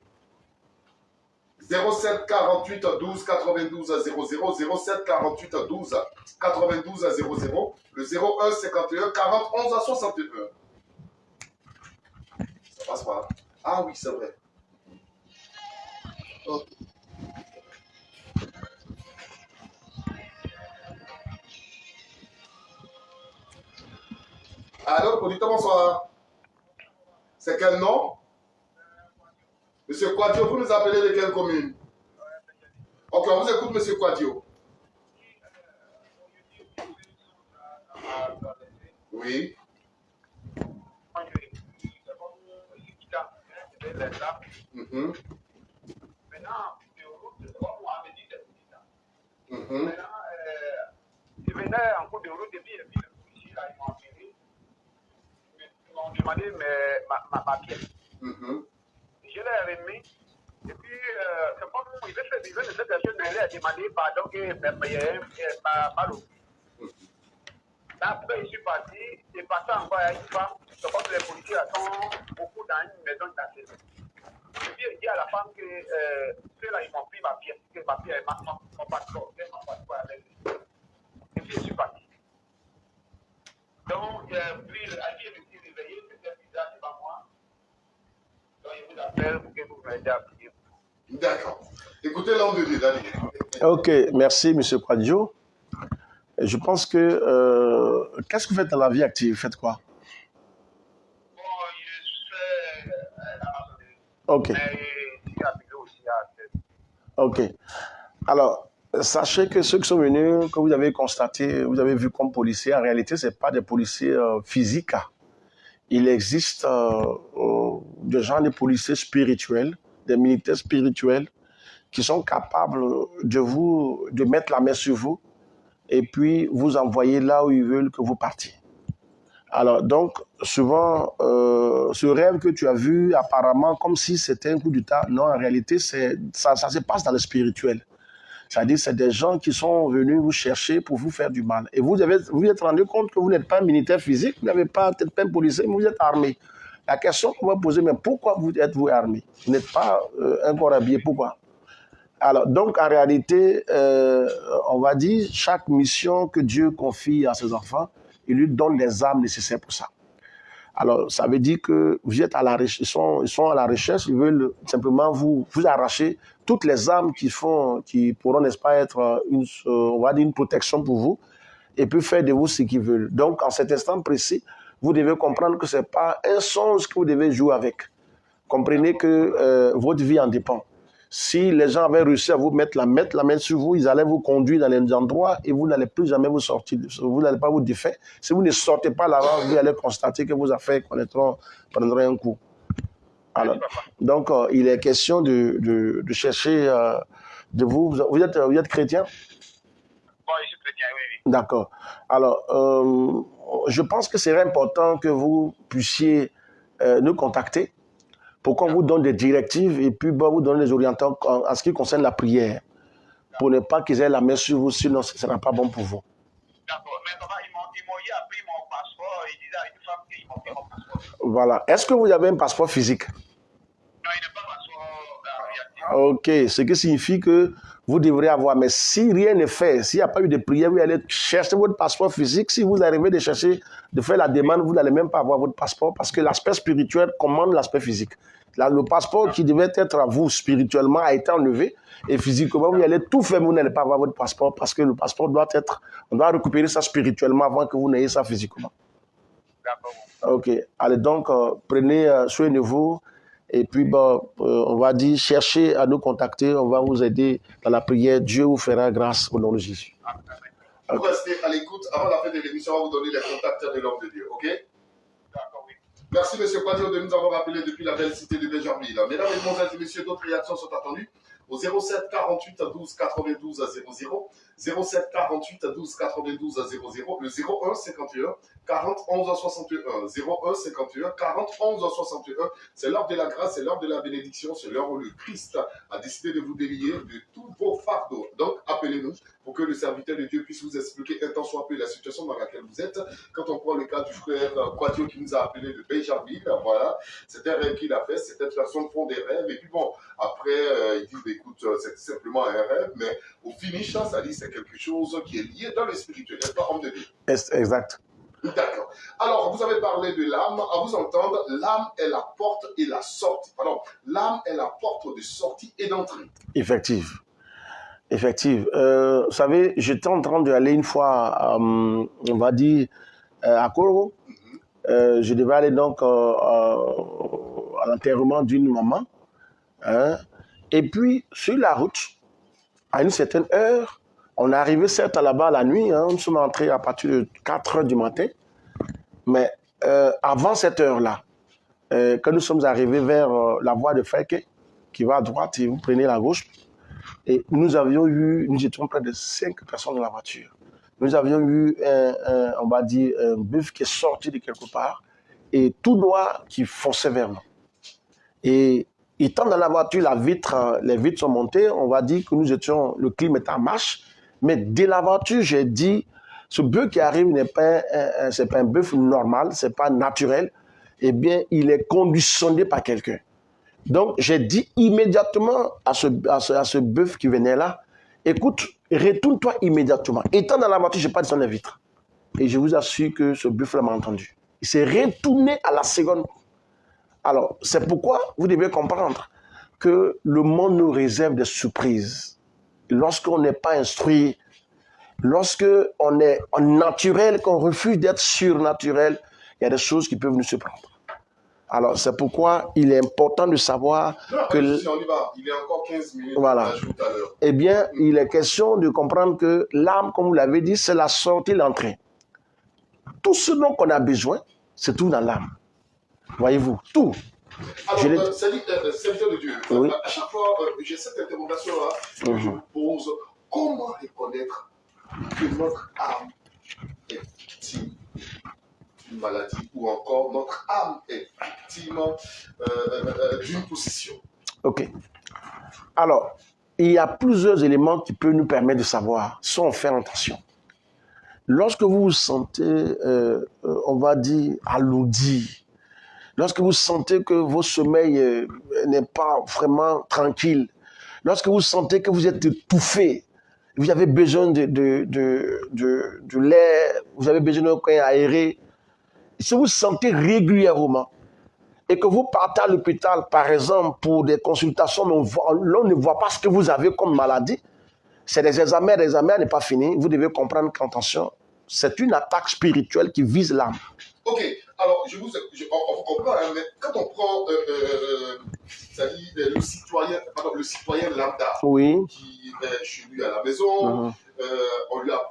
07 48 12 92 00, 07 48 12 92 00, le 01 51 40 11 61. Ça passe pas. Ah oui, c'est vrai. Ok. Allô, auditeur, bonsoir. C'est quel nom? Monsieur Quadio, vous nous appelez de quelle commune? Ok, on vous écoute, monsieur Quadio. Oui. Je venais en cours de route et puis les policiers là, ils m'ont appelé. Ils m'ont demandé ma pièce. Je l'ai remis. Et puis, c'est comme il veut de cette personne, elle a demandé pardon que il y a mal au cou. Après, je suis parti, et passé encore à une femme, c'est comme les policiers sont beaucoup dans une maison d'accueil. Et puis, il dit à la femme que ceux-là, ils m'ont pris ma pièce, que ma pièce est mon passeport, avec lui. Et puis, je suis parti. Donc, puis, à qui je me suis réveillé, c'était bizarre devant moi. m'aider à prier. D'accord. Écoutez l'homme de Dieu, Daniel. Ok, merci, M. Quadio. Je pense que... qu'est-ce que vous faites dans la vie active? Vous faites quoi? Bon, je fais la maçonnerie. Ok, Mais je suis appelé aussi à... ok. Alors, sachez que ceux qui sont venus, que vous avez constaté, vous avez vu comme policiers, en réalité, ce n'est pas des policiers physiques. Il existe des gens, des policiers spirituels, des militaires spirituels, qui sont capables de mettre la main sur vous et puis vous envoyer là où ils veulent que vous partiez. Alors, donc, souvent, ce rêve que tu as vu, apparemment, comme si c'était un coup d'État, non, en réalité, ça se passe dans le spirituel. C'est-à-dire, c'est des gens qui sont venus vous chercher pour vous faire du mal. Et vous vous êtes rendu compte que vous n'êtes pas un militaire physique, vous n'avez pas peut-être pas un policier, mais vous êtes armé. La question qu'on va poser, mais pourquoi êtes-vous armé? Vous n'êtes pas un corps habillé, pourquoi? Alors, donc, en réalité, on va dire, chaque mission que Dieu confie à ses enfants, il lui donne les armes nécessaires pour ça. Alors, ça veut dire que vous êtes à la recherche, ils sont à la recherche, ils veulent simplement vous arracher toutes les armes qui pourront, n'est-ce pas, être on va dire une protection pour vous, et puis faire de vous ce qu'ils veulent. Donc, en cet instant précis, vous devez comprendre que ce n'est pas un songe que vous devez jouer avec. Comprenez que votre vie en dépend. Si les gens avaient réussi à vous mettre la main sur vous, ils allaient vous conduire dans les endroits et vous n'allez plus jamais vous sortir. Vous n'allez pas vous défaire. Si vous ne sortez pas là-bas, vous allez constater que vos affaires prendront un coup. Alors, donc, il est question de chercher de vous. Vous êtes chrétien? Bon, je suis chrétien, oui, oui. D'accord. Alors, je pense que c'est important que vous puissiez nous contacter pour qu'on vous donne des directives et puis vous donne des orientations en ce qui concerne la prière, pour ne pas qu'ils aient la main sur vous, sinon ce ne sera pas bon pour vous. D'accord, mais papa, ils m'ont appris mon passeport, ils disaient à une femme qu'ils m'ont pris mon passeport. Voilà. Est-ce que vous avez un passeport physique? Non, il n'est pas passeport Ok, ce qui signifie que vous devrez avoir, mais si rien n'est fait, s'il n'y a pas eu de prière, vous allez chercher votre passeport physique. Si vous arrivez de faire la demande, vous n'allez même pas avoir votre passeport parce que l'aspect spirituel commande l'aspect physique. Là, le passeport qui devait être à vous spirituellement a été enlevé et physiquement, vous allez tout faire, mais vous n'allez pas avoir votre passeport parce que le passeport on doit récupérer ça spirituellement avant que vous n'ayez ça physiquement. D'accord. Ok, allez donc, prenez soin de vous. Et puis, on va dire, cherchez à nous contacter, on va vous aider dans la prière. Dieu vous fera grâce au nom de Jésus. Vous restez à l'écoute. Avant la fin de l'émission, on va vous donner les contacts de l'homme de Dieu, ok? D'accord, oui. Merci, M. Quadio, de nous avoir appelé depuis la belle cité de Béjarville. Mesdames, Mesdemoiselles et Messieurs, d'autres réactions sont attendues au 07 48 12 92 00, 07 48 12 92 00, le 01 51 40 11 61, 01 51 40 11 61. C'est l'heure de la grâce, c'est l'heure de la bénédiction, c'est l'heure où le Christ a décidé de vous délier de tous vos fardeaux. Donc, appelez-nous pour que le serviteur de Dieu puisse vous expliquer un temps soit peu la situation dans laquelle vous êtes. Quand on prend le cas du frère Quadio qui nous a appelé de Béjarville, voilà, c'était un rêve qu'il a fait, c'était de façon de fond des rêves. Et puis bon, après, il dit, écoute, c'est simplement un rêve, mais au finish, ça dit c'est quelque chose qui est lié dans le spirituel, n'est-ce pas, homme de Dieu? Exact. D'accord. Alors, vous avez parlé de l'âme. À vous entendre, l'âme est la porte et la sortie. Pardon, l'âme est la porte de sortie et d'entrée. Effective. Vous savez, j'étais en train d'aller une fois, on va dire, à Congo. Je devais aller donc à l'enterrement d'une maman. Hein. Et puis, sur la route, à une certaine heure, on est arrivé certes là-bas la nuit, hein, nous sommes entrés à partir de 4 h du matin, mais avant cette heure-là, quand nous sommes arrivés vers la voie de Feke, qui va à droite et vous prenez la gauche, et nous étions près de 5 personnes dans la voiture. Nous avions eu, on va dire, un bœuf qui est sorti de quelque part, et tout droit qui fonçait vers nous. Et étant dans la voiture, les vitres sont montées, on va dire que le clim est en marche, mais dès la voiture, j'ai dit, ce bœuf qui arrive c'est pas un bœuf normal, c'est pas naturel, eh bien, il est conditionné par quelqu'un. Donc, j'ai dit immédiatement à ce bœuf qui venait là, écoute, retourne-toi immédiatement. Étant dans la voiture, je n'ai pas descendu les vitres. Et je vous assure que ce bœuf-là m'a entendu. Il s'est retourné à la seconde. Alors, c'est pourquoi vous devez comprendre que le monde nous réserve des surprises. Lorsqu'on n'est pas instruit, lorsqu'on est en naturel, qu'on refuse d'être surnaturel, il y a des choses qui peuvent nous surprendre. Alors, c'est pourquoi il est important de savoir que... on y va. Il est encore 15 minutes. Voilà. Eh bien, il est question de comprendre que l'âme, comme vous l'avez dit, c'est la sortie et l'entrée. Tout ce dont on a besoin, c'est tout dans l'âme. Voyez-vous, tout. Alors, serviteur de Dieu, oui. À chaque fois, j'ai cette interrogation-là que je me pose. Comment reconnaître que notre âme est victime d'une maladie ou encore notre âme est victime d'une possession? Ok. Alors, il y a plusieurs éléments qui peuvent nous permettre de savoir si on fait attention. Lorsque vous vous sentez, on va dire, alourdi, lorsque vous sentez que vos sommeils n'est pas vraiment tranquille, lorsque vous sentez que vous êtes étouffé, vous avez besoin de l'air, vous avez besoin d'un coin aéré, si vous sentez régulièrement et que vous partez à l'hôpital, par exemple, pour des consultations, mais on ne voit pas ce que vous avez comme maladie, c'est des examens n'est pas fini, vous devez comprendre qu'attention, c'est une attaque spirituelle qui vise l'âme. Ok, alors on comprend, hein, mais quand on prend le citoyen lambda oui. qui est chez lui à la maison, on lui a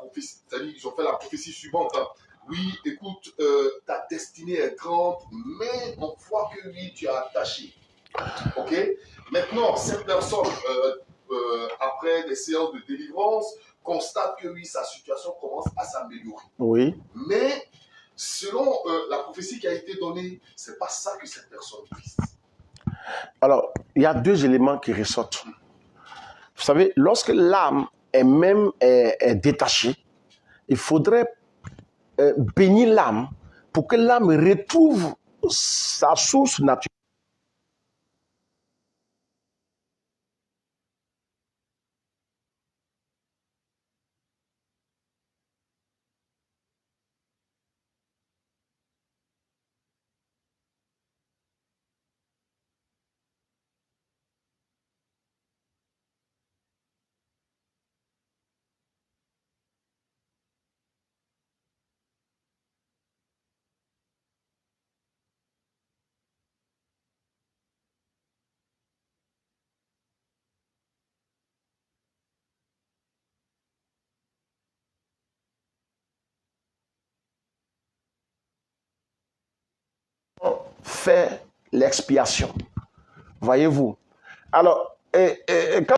ils ont fait la prophétie suivante. Hein. Oui, écoute, ta destinée est grande, mais on voit que lui, tu as attaché. Ok. Maintenant, cette personne, après des séances de délivrance, constate que oui, sa situation commence à s'améliorer. Oui. Mais selon la prophétie qui a été donnée, c'est pas ça que cette personne vise. Alors, il y a deux éléments qui ressortent. Vous savez, lorsque l'âme est détachée, il faudrait bénir l'âme pour que l'âme retrouve sa source naturelle. Fait l'expiation. Voyez-vous. Alors, quand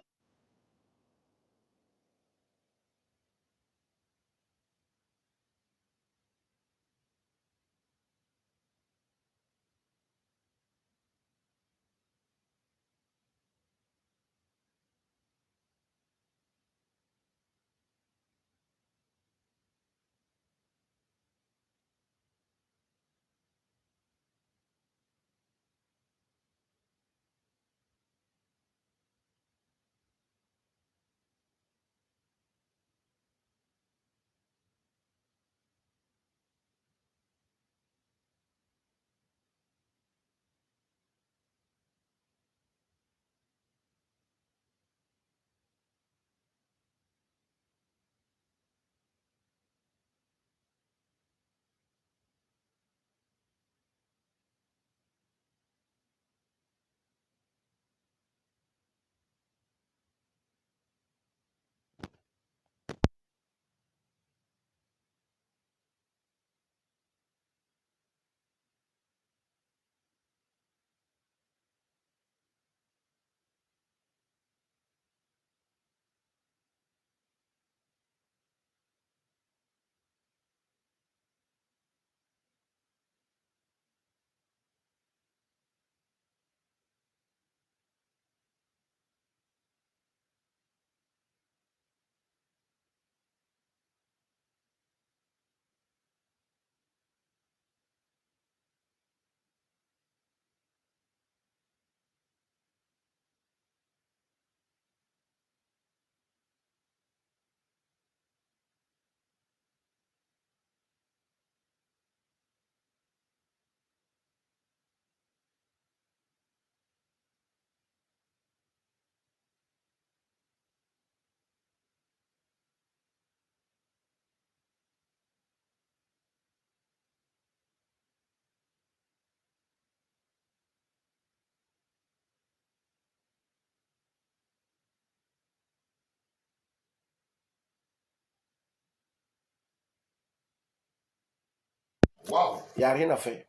Wow. Il n'y a rien à faire.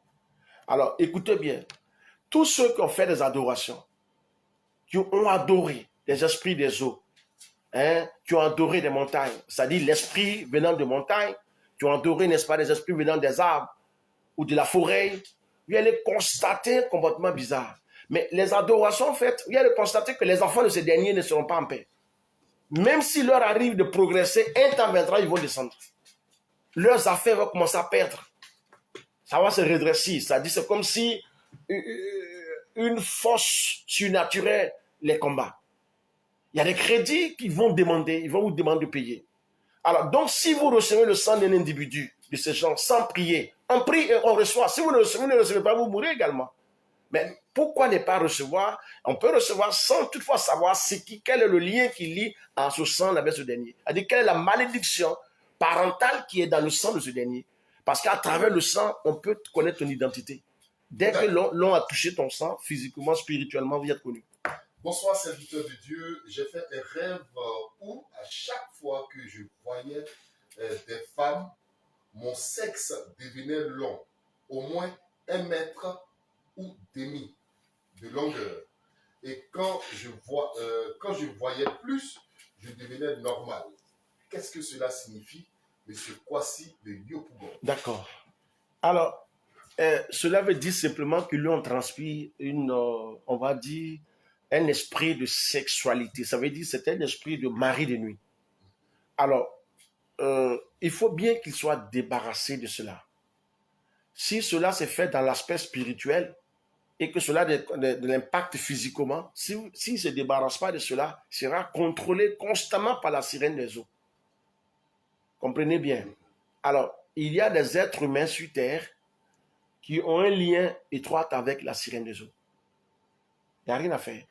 Alors, écoutez bien. Tous ceux qui ont fait des adorations, qui ont adoré les esprits des eaux, hein, qui ont adoré des montagnes, c'est-à-dire l'esprit venant de montagnes, qui ont adoré, n'est-ce pas, des esprits venant des arbres ou de la forêt, vous allez constater un comportement bizarre. Mais les adorations, en fait, vous allez constater que les enfants de ces derniers ne seront pas en paix. Même s'il leur arrive de progresser, un temps viendra, ils vont descendre. Leurs affaires vont commencer à perdre. Ça va se redresser. C'est-à-dire, c'est comme si une force surnaturelle les combat. Il y a des crédits qu'ils vont demander, ils vont vous demander de payer. Alors, donc, si vous recevez le sang d'un individu, de ces gens, sans prier, on prie et on reçoit. Si vous ne recevez pas, vous mourrez également. Mais pourquoi ne pas recevoir? On peut recevoir sans toutefois savoir quel est le lien qui lie à ce sang avec ce dernier. C'est-à-dire, quelle est la malédiction parentale qui est dans le sang de ce dernier. Parce qu'à travers le sang, on peut connaître ton identité. Dès que l'on a touché ton sang, physiquement, spirituellement, vous êtes connu. Bonsoir, serviteur de Dieu. J'ai fait un rêve où, à chaque fois que je voyais des femmes, mon sexe devenait long, au moins 1 mètre ou demi de longueur. Et quand je voyais plus, je devenais normal. Qu'est-ce que cela signifie, Monsieur Kwasi de Yopougon? D'accord. Alors, cela veut dire simplement que l'on transpire on va dire, un esprit de sexualité. Ça veut dire que c'est un esprit de mari de nuit. Alors, il faut bien qu'il soit débarrassé de cela. Si cela s'est fait dans l'aspect spirituel et que cela a de l'impact physiquement, s'il ne se débarrasse pas de cela, il sera contrôlé constamment par la sirène des eaux. Comprenez bien. Alors, il y a des êtres humains sur Terre qui ont un lien étroit avec la sirène des eaux. Il n'y a rien à faire.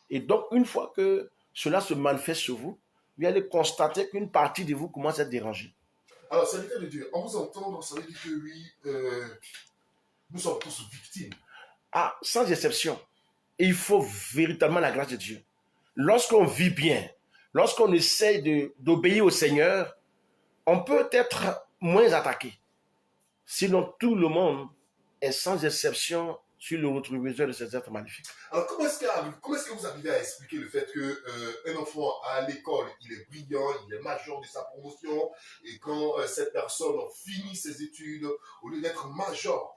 Et donc, une fois que cela se manifeste sur vous, vous allez constater qu'une partie de vous commence à être dérangée. Alors, serviteur de Dieu, en vous entendant, ça veut dire que oui, nous sommes tous victimes. Ah, sans exception. Il faut véritablement la grâce de Dieu. Lorsqu'on vit bien, lorsqu'on essaie d'obéir au Seigneur, on peut être moins attaqué. Sinon, tout le monde est sans exception sur le rétroviseur de ces êtres magnifiques. Alors, comment est-ce que vous arrivez à expliquer le fait qu'un enfant à l'école, il est brillant, il est major de sa promotion, et quand cette personne finit ses études, au lieu d'être major,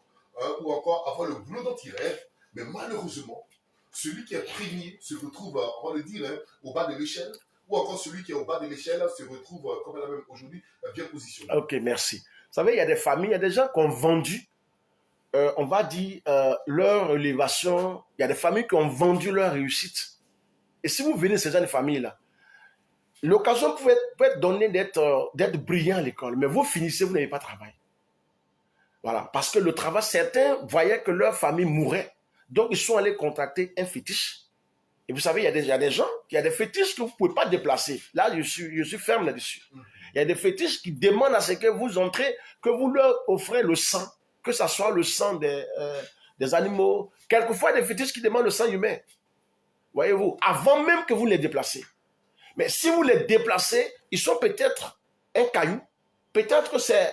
ou encore avoir le boulot dont il rêve, mais malheureusement, celui qui est premier se retrouve, on va le dire, au bas de l'échelle, ou encore celui qui est au bas de l'échelle se retrouve, comme elle a même aujourd'hui, bien positionné. Ok, merci. Vous savez, il y a des familles, il y a des gens qui ont vendu, on va dire, leur élévation. Il y a des familles qui ont vendu leur réussite. Et si vous venez de ces gens de familles-là, l'occasion peut être donnée d'être brillant à l'école, mais vous finissez, vous n'avez pas travaillé. Voilà, parce que le travail, certains voyaient que leur famille mourait. Donc, ils sont allés contracter un fétiche. Et vous savez, il y a des gens, il y a des fétiches que vous ne pouvez pas déplacer. Là, je suis ferme là-dessus. Il y a des fétiches qui demandent à ce que vous entrez, que vous leur offrez le sang, que ce soit le sang des animaux. Quelquefois, des fétiches qui demandent le sang humain. Voyez-vous, avant même que vous les déplacez. Mais si vous les déplacez, ils sont peut-être un caillou. Peut-être que c'est,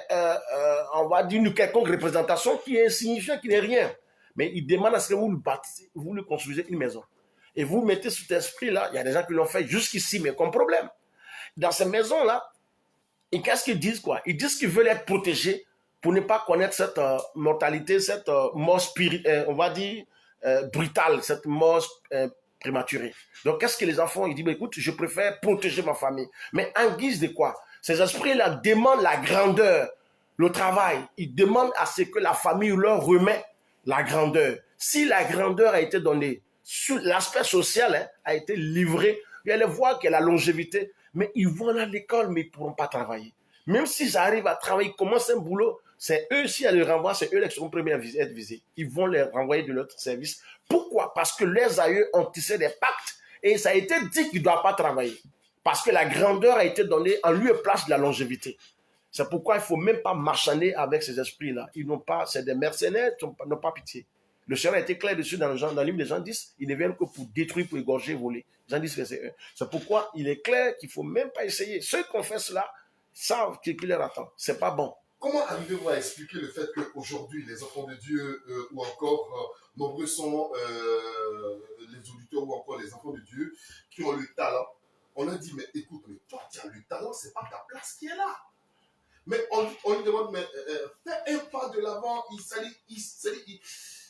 on va dire, une quelconque représentation qui est insignifiante, qui n'est rien. Mais ils demandent à ce que vous le bâtissez, vous lui construisez une maison. Et vous mettez cet esprit-là, il y a des gens qui l'ont fait jusqu'ici, mais comme problème. Dans ces maisons-là, et qu'est-ce qu'ils disent, quoi? Ils disent qu'ils veulent être protégés pour ne pas connaître cette mortalité, cette mort spirituelle, on va dire, brutale, cette mort prématurée. Donc, qu'est-ce que les enfants, ils disent, bah, écoute, je préfère protéger ma famille. Mais en guise de quoi? Ces esprits-là demandent la grandeur, le travail. Ils demandent à ce que la famille leur remette la grandeur. Si la grandeur a été donnée, sur l'aspect social a été livré, vous allez voir qu'il y a la longévité, mais ils vont à l'école, mais ils ne pourront pas travailler. Même s'ils arrivent à travailler, ils commencent un boulot, c'est eux, si elles le renvoient, c'est eux qui seront premiers à être visés. Ils vont les renvoyer de notre service. Pourquoi? Parce que leurs aïeux ont tissé des pactes et ça a été dit qu'ils ne doivent pas travailler. Parce que la grandeur a été donnée en lieu et place de la longévité. C'est pourquoi il ne faut même pas marchander avec ces esprits-là. Ils n'ont pas, c'est des mercenaires, ils n'ont pas pitié. Le Seigneur a été clair dessus dans le livre des gens 10, ils ne viennent que pour détruire, pour égorger, voler. Jean 10, verset 1. C'est pourquoi il est clair qu'il ne faut même pas essayer. Ceux qui ont fait cela savent ce qui leur attend. Ce n'est pas bon. Comment arrivez-vous à expliquer le fait qu'aujourd'hui, les enfants de Dieu ou encore nombreux sont les auditeurs ou encore les enfants de Dieu qui ont le talent? On leur dit, mais écoute, mais toi, tu as le talent, c'est pas ta place qui est là. Mais on lui demande, mais fais un pas de l'avant,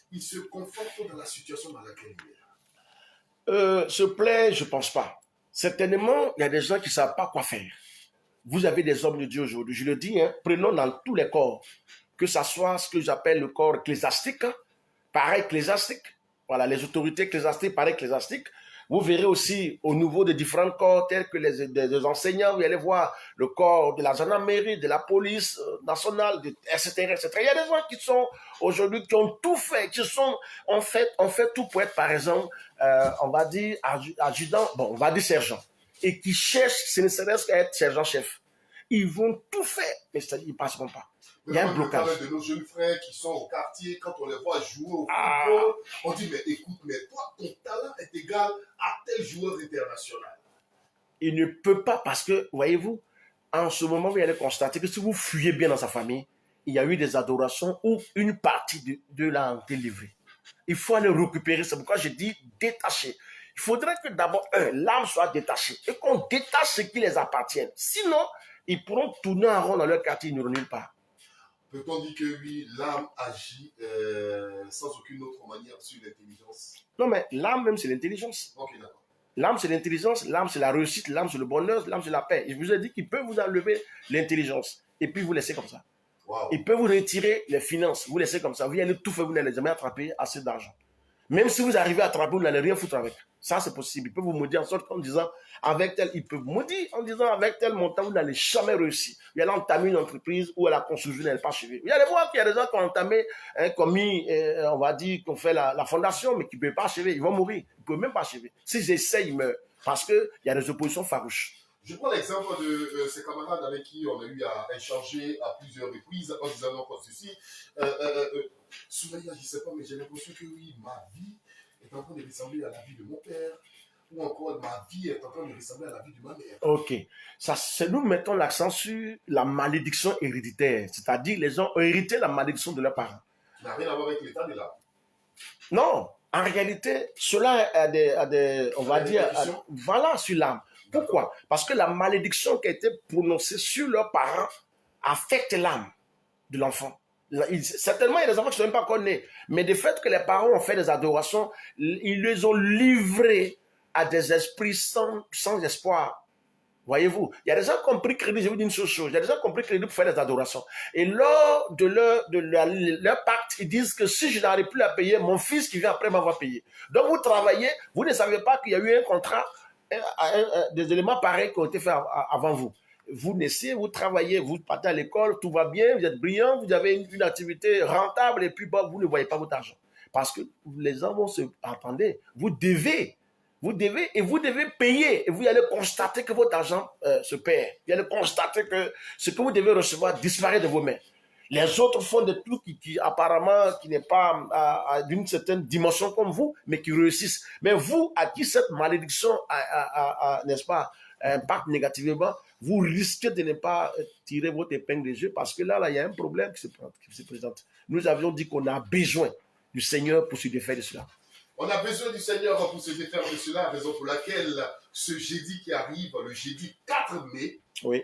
il se conforte dans la situation dans laquelle il est. Se plaît, je pense pas. Certainement, il y a des gens qui ne savent pas quoi faire. Vous avez des hommes de Dieu aujourd'hui, je le dis, hein, prenons dans tous les corps, que ce soit ce que j'appelle le corps ecclésiastique, hein, pareil ecclésiastique, voilà, les autorités ecclésiastiques, pareil ecclésiastique. Vous verrez aussi au niveau des différents corps tels que des enseignants, vous allez voir le corps de la gendarmerie, de la police nationale, etc., etc. Il y a des gens qui sont aujourd'hui, qui ont tout fait, qui sont, on fait tout pour être, par exemple, on va dire, adjudant, bon, on va dire sergent, et qui cherchent, ce ne serait-ce qu'à être sergent-chef. Ils vont tout faire, mais c'est-à-dire, ils ne passeront pas. Il y a un blocage. De nos jeunes frères qui sont au quartier, quand on les voit jouer au football, on dit, mais écoute, mais toi, ton talent est égal à tel joueur international. Il ne peut pas parce que, voyez-vous, en ce moment, vous allez constater que si vous fuyez bien dans sa famille, il y a eu des adorations où une partie de l'a été livrée. Il faut aller récupérer, c'est pourquoi je dis détacher. Il faudrait que d'abord, l'âme soit détachée et qu'on détache ce qui les appartient. Sinon, ils pourront tourner en rond dans leur quartier, ils n'iront nulle part. Peut-on dire que oui, l'âme agit sans aucune autre manière sur l'intelligence? Non, mais l'âme même, c'est l'intelligence. Ok, d'accord. L'âme, c'est l'intelligence, l'âme, c'est la réussite, l'âme, c'est le bonheur, l'âme, c'est la paix. Je vous ai dit qu'il peut vous enlever l'intelligence et puis vous laisser comme ça. Wow. Il peut vous retirer les finances, vous laisser comme ça. Vous allez tout faire, vous n'allez jamais attraper assez d'argent. Même si vous arrivez à attraper, vous n'allez rien foutre avec. Ça, c'est possible. Il peut vous maudire en sorte qu'en disant, avec tel, il peut vous maudire en disant, avec tel montant, vous n'allez jamais réussir. Vous allez entamer une entreprise où la construction n'est pas achevée. Vous allez voir qu'il y a des gens qui ont entamé, commis, on va dire, qui ont fait la fondation, mais qui ne peuvent pas achever. Ils vont mourir. Ils ne peuvent même pas achever. S'ils essayent, ils meurent. Parce qu'il y a des oppositions farouches. Je prends l'exemple de ces camarades avec qui on a eu à échanger à plusieurs reprises en disant encore ceci. Soumaya, je ne sais pas, mais j'ai l'impression que oui, ma vie est en train de ressembler à la vie de mon père, ou encore ma vie est en train de ressembler à la vie de ma mère. Ok. Ça, nous mettons l'accent sur la malédiction héréditaire, c'est-à-dire les gens ont hérité la malédiction de leurs parents. Ça n'a rien à voir avec l'état de l'âme. Non, en réalité, cela a des on va dire, voilà, sur l'âme. Pourquoi? Parce que la malédiction qui a été prononcée sur leurs parents affecte l'âme de l'enfant. Certainement, il y a des enfants qui ne sont même pas encore nés. Mais du fait que les parents ont fait des adorations, ils les ont livrés à des esprits sans espoir. Voyez-vous, il y a des gens qui ont pris crédit, je vous dis une chose, il y a des gens qui ont pris crédit pour faire des adorations. Et lors de leur pacte, ils disent que si je n'arrive plus à payer, mon fils qui vient après m'avoir payé. Donc vous travaillez, vous ne savez pas qu'il y a eu un contrat, des éléments pareils qui ont été faits avant vous. Vous naissez, vous travaillez, vous partez à l'école, tout va bien, vous êtes brillant, vous avez une activité rentable et puis bon, vous ne voyez pas votre argent. Parce que les gens vont se... Attendez, vous devez et vous devez payer. Et vous allez constater que votre argent se perd. Vous allez constater que ce que vous devez recevoir disparaît de vos mains. Les autres font des trucs qui apparemment qui n'est pas d'une certaine dimension comme vous, mais qui réussissent. Mais vous, à qui cette malédiction n'est-ce pas, impacte négativement, vous risquez de ne pas tirer votre épingle des jeu parce que là, il y a un problème qui se présente. Nous avions dit qu'on a besoin du Seigneur pour se défaire de cela. On a besoin du Seigneur pour se défaire de cela, raison pour laquelle ce jeudi qui arrive, le jeudi 4 mai, oui,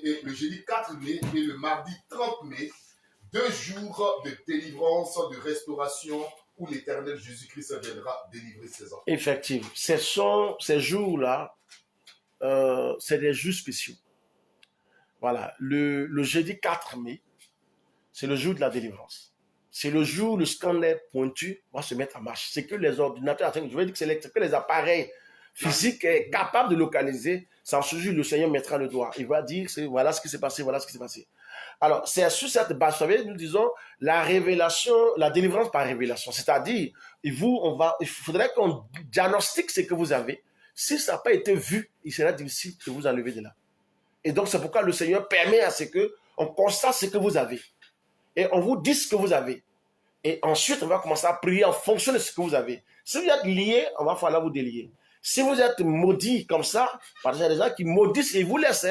et le jeudi 4 mai et le mardi 30 mai, 2 jours de délivrance, de restauration, où l'Éternel Jésus-Christ viendra délivrer ses enfants. Effectivement, ces jours-là, c'est des jours spéciaux. Voilà, le jeudi 4 mai, c'est le jour de la délivrance. C'est le jour où le scanner pointu va se mettre en marche. C'est que les ordinateurs, je veux dire que c'est que les appareils physiques sont capables de localiser. C'est en ce jour le Seigneur mettra le doigt. Il va dire, voilà ce qui s'est passé, voilà ce qui s'est passé. Alors, c'est sur cette base, vous savez, nous disons la révélation, la délivrance par révélation. C'est-à-dire, il faudrait qu'on diagnostique ce que vous avez. Si ça n'a pas été vu, il sera difficile de vous enlever de là. Et donc, c'est pourquoi le Seigneur permet à ce qu'on constate ce que vous avez. Et on vous dit ce que vous avez. Et ensuite, on va commencer à prier en fonction de ce que vous avez. Si vous êtes lié, on va falloir vous délier. Si vous êtes maudit comme ça, parce qu'il y a des gens qui maudissent et ils vous laissent.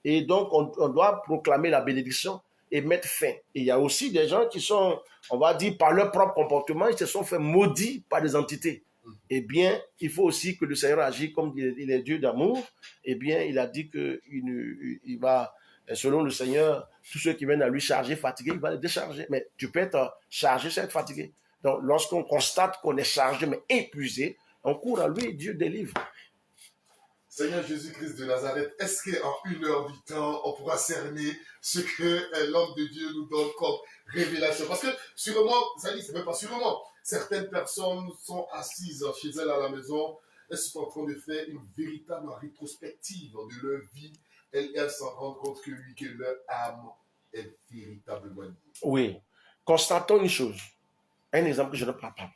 Et donc, on doit proclamer la bénédiction et mettre fin. Et il y a aussi des gens qui sont, on va dire, par leur propre comportement, ils se sont fait maudits par des entités. Eh bien, il faut aussi que le Seigneur agisse comme il est Dieu d'amour. Eh bien, il a dit qu'il va, selon le Seigneur, tous ceux qui viennent à lui charger, fatigués, il va les décharger. Mais tu peux être chargé sans être fatigué. Donc, lorsqu'on constate qu'on est chargé, mais épuisé, on court à lui et Dieu délivre. Seigneur Jésus-Christ de Nazareth, est-ce qu'en 1 heure du temps, on pourra cerner ce que l'homme de Dieu nous donne comme révélation? Parce que sûrement, ça dit, c'est même pas sûrement, certaines personnes sont assises chez elles à la maison, elles sont en train de faire une véritable rétrospective de leur vie, elles s'en rendent compte que oui, que leur âme est véritablement liée. Oui, constatons une chose, un exemple que je ne parle pas.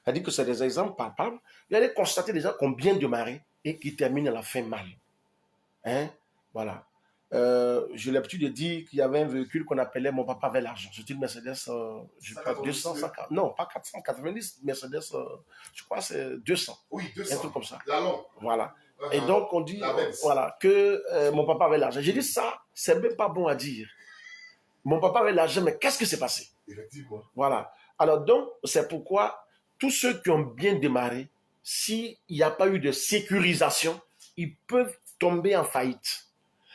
C'est-à-dire que c'est des exemples palpables. Vous allez constater des gens qui ont bien démarré et qui terminent à la fin mal. Hein? Voilà. J'ai l'habitude de dire qu'il y avait un véhicule qu'on appelait Mon papa avait l'argent. C'était une Mercedes, je crois, 200, non, pas 490, Mercedes, je crois que c'est 200. Oui, 200. Un truc comme ça. La longue. Voilà. Et donc, on dit voilà, que mon papa avait l'argent. J'ai dit ça, c'est même pas bon à dire. Mon papa avait l'argent, mais qu'est-ce qui s'est passé? Effectivement. Voilà. Alors donc, c'est pourquoi tous ceux qui ont bien démarré, s'il n'y a pas eu de sécurisation, ils peuvent tomber en faillite.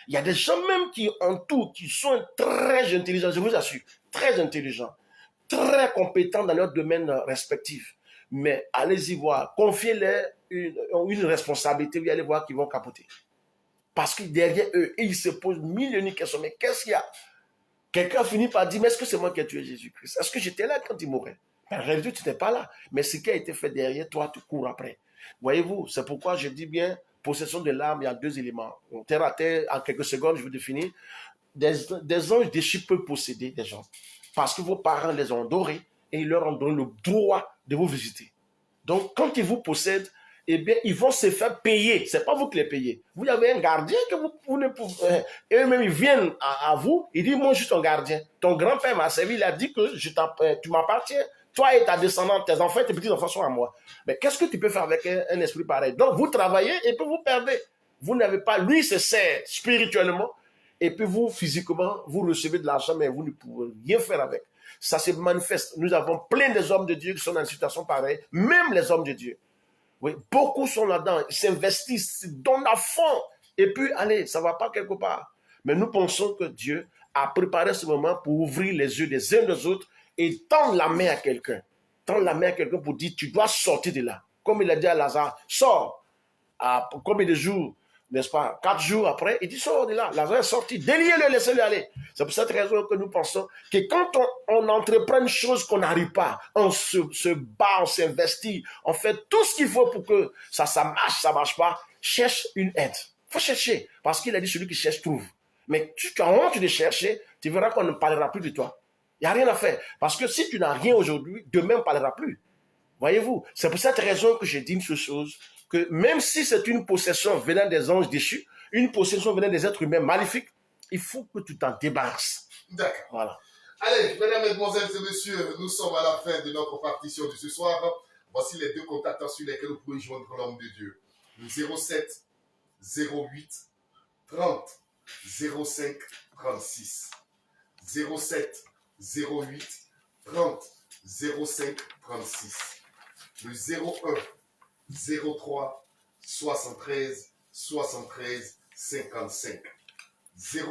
Il y a des gens même qui entourent, qui sont très intelligents, je vous assure, très intelligents, très compétents dans leur domaine respectif. Mais allez-y voir, confiez-leur une responsabilité, vous allez voir qu'ils vont capoter. Parce que derrière eux, ils se posent mille et une questions. Mais qu'est-ce qu'il y a? Quelqu'un finit par dire, mais est-ce que c'est moi qui ai tué Jésus-Christ? Est-ce que j'étais là quand il mourait? En réalité, tu n'étais pas là. Mais ce qui a été fait derrière toi, tu cours après. Voyez-vous, c'est pourquoi je dis bien, possession de l'âme, il y a deux éléments. Terre à terre, en quelques secondes, je vais définir. Des anges déchus peuvent posséder des gens. Parce que vos parents les ont adorés et ils leur ont donné le droit de vous visiter. Donc, quand ils vous possèdent, eh bien, ils vont se faire payer. Ce n'est pas vous qui les payez. Vous avez un gardien que vous ne pouvez... eux-mêmes, ils viennent à vous, ils disent, moi, je suis ton gardien. Ton grand-père m'a servi, il a dit que tu m'appartiens. Toi et ta descendante, tes enfants, tes petits-enfants sont à moi. Mais qu'est-ce que tu peux faire avec un esprit pareil? Donc, vous travaillez et puis vous perdez. Vous n'avez pas... Lui se sert spirituellement et puis vous, physiquement, vous recevez de l'argent, mais vous ne pouvez rien faire avec. Ça se manifeste. Nous avons plein des hommes de Dieu qui sont dans une situation pareille, même les hommes de Dieu. Oui, beaucoup sont là-dedans, ils s'investissent, ils donnent à fond. Et puis, allez, ça ne va pas quelque part. Mais nous pensons que Dieu a préparé ce moment pour ouvrir les yeux des uns des autres et tendre la main à quelqu'un. Tendre la main à quelqu'un pour dire, tu dois sortir de là. Comme il a dit à Lazare, sors. À combien de jours, n'est-ce pas? 4 jours après, il dit, sors de là. Lazare est sorti. Déliez-le, laissez-le aller. C'est pour cette raison que nous pensons que quand on entreprend une chose qu'on n'arrive pas, on se bat, on s'investit, on fait tout ce qu'il faut pour que ça marche pas, cherche une aide. Il faut chercher. Parce qu'il a dit, celui qui cherche trouve. Mais tu as honte de chercher, tu verras qu'on ne parlera plus de toi. Il n'y a rien à faire. Parce que si tu n'as rien aujourd'hui, demain on ne parlera plus. Voyez-vous, c'est pour cette raison que je dis une chose, que même si c'est une possession venant des anges déchus, une possession venant des êtres humains maléfiques, il faut que tu t'en débarrasses. D'accord. Voilà. Allez, mesdames, mesdemoiselles et messieurs, nous sommes à la fin de notre partition de ce soir. Voici les deux contacts sur lesquels vous pouvez joindre l'homme de Dieu. Le 07 08 30 05 36. 07 08 30 05 36. Le 01 03 73 73 55. 01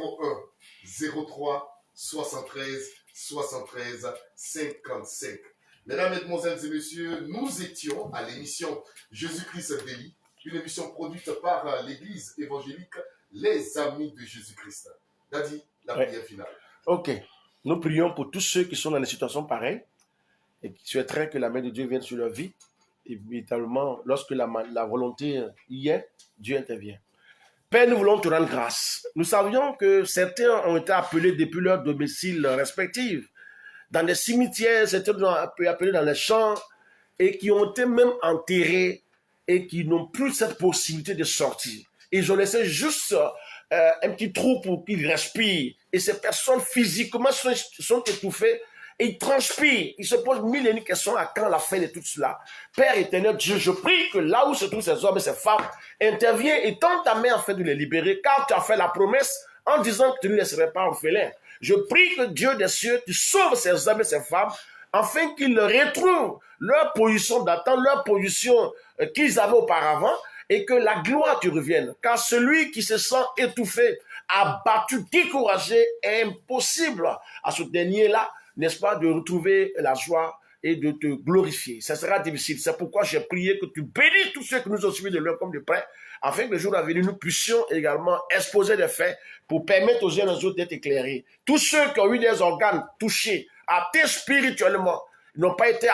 03 73 73 55. Mesdames, Mesdemoiselles et Messieurs, nous étions à l'émission Jésus-Christ Daily, une émission produite par l'Église évangélique Les Amis de Jésus-Christ. Daddy, la prière finale. Ok. Nous prions pour tous ceux qui sont dans des situations pareilles et qui souhaiteraient que la main de Dieu vienne sur leur vie. Et véritablement, lorsque la volonté y est, Dieu intervient. Père, nous voulons te rendre grâce. Nous savions que certains ont été appelés depuis leur domicile respectif, dans des cimetières, certains ont été appelés dans les champs, et qui ont été même enterrés, et qui n'ont plus cette possibilité de sortir. Ils ont laissé juste un petit trou pour qu'ils respirent. Et ces personnes physiquement sont étouffées, et ils transpirent. Ils se posent mille et une questions à quand la fin de tout cela. Père éternel, Dieu, je prie que là où se trouvent ces hommes et ces femmes, interviens et tends ta main afin de les libérer, car tu as fait la promesse en disant que tu ne laisserais pas orphelin. Je prie que Dieu des cieux, tu sauves ces hommes et ces femmes, afin qu'ils retrouvent leur position d'attente, leur position qu'ils avaient auparavant, et que la gloire te revienne. Car celui qui se sent étouffé, abattu, découragé, est impossible à ce dernier-là, n'est-ce pas, de retrouver la joie et de te glorifier. Ça sera difficile. C'est pourquoi j'ai prié que tu bénisses tous ceux qui nous ont suivis de loin comme de près, afin que le jour à venir, nous puissions également exposer des faits pour permettre aux uns et aux autres d'être éclairés. Tous ceux qui ont eu des organes touchés, atteints spirituellement, n'ont pas été,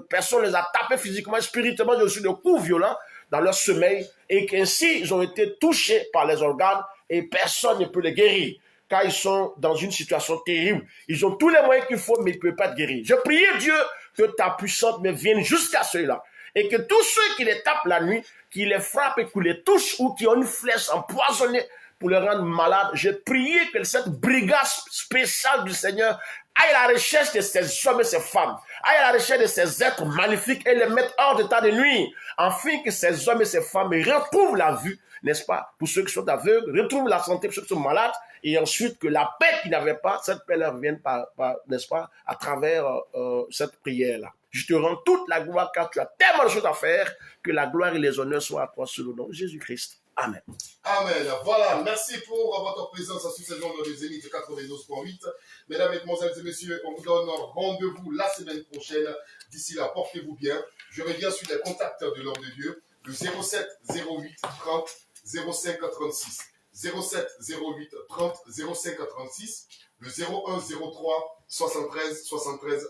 personne ne les a tapés physiquement, spirituellement, ils ont reçu des coups violents dans leur sommeil, et qu'ainsi ils ont été touchés par les organes, et personne ne peut les guérir, car ils sont dans une situation terrible. Ils ont tous les moyens qu'il faut, mais ils ne peuvent pas te guérir. Je prie Dieu que ta puissance me vienne jusqu'à ceux-là, et que tous ceux qui les tapent la nuit, qui les frappent et qui les touchent, ou qui ont une flèche empoisonnée pour les rendre malades, j'ai prié que cette brigade spéciale du Seigneur aille à la recherche de ces hommes et ces femmes, aille à la recherche de ces êtres magnifiques et les mettre hors d'état de nuit, afin que ces hommes et ces femmes retrouvent la vue, n'est-ce pas, pour ceux qui sont aveugles, retrouvent la santé pour ceux qui sont malades, et ensuite que la paix qu'ils n'avaient pas, cette paix leur vienne, n'est-ce pas, à travers cette prière-là. Je te rends toute la gloire, car tu as tellement de choses à faire, que la gloire et les honneurs soient à toi sur le nom de Jésus-Christ. Amen. Amen. Voilà, merci pour votre présence sur ces ondes de Zénith 92.8. Mesdames, Mesdemoiselles et Messieurs, on vous donne rendez-vous la semaine prochaine. D'ici là, portez-vous bien. Je reviens sur les contacts de l'homme de Dieu, le 07 08 30 05 36. 07 08 30 05 36, le 01 03 73 73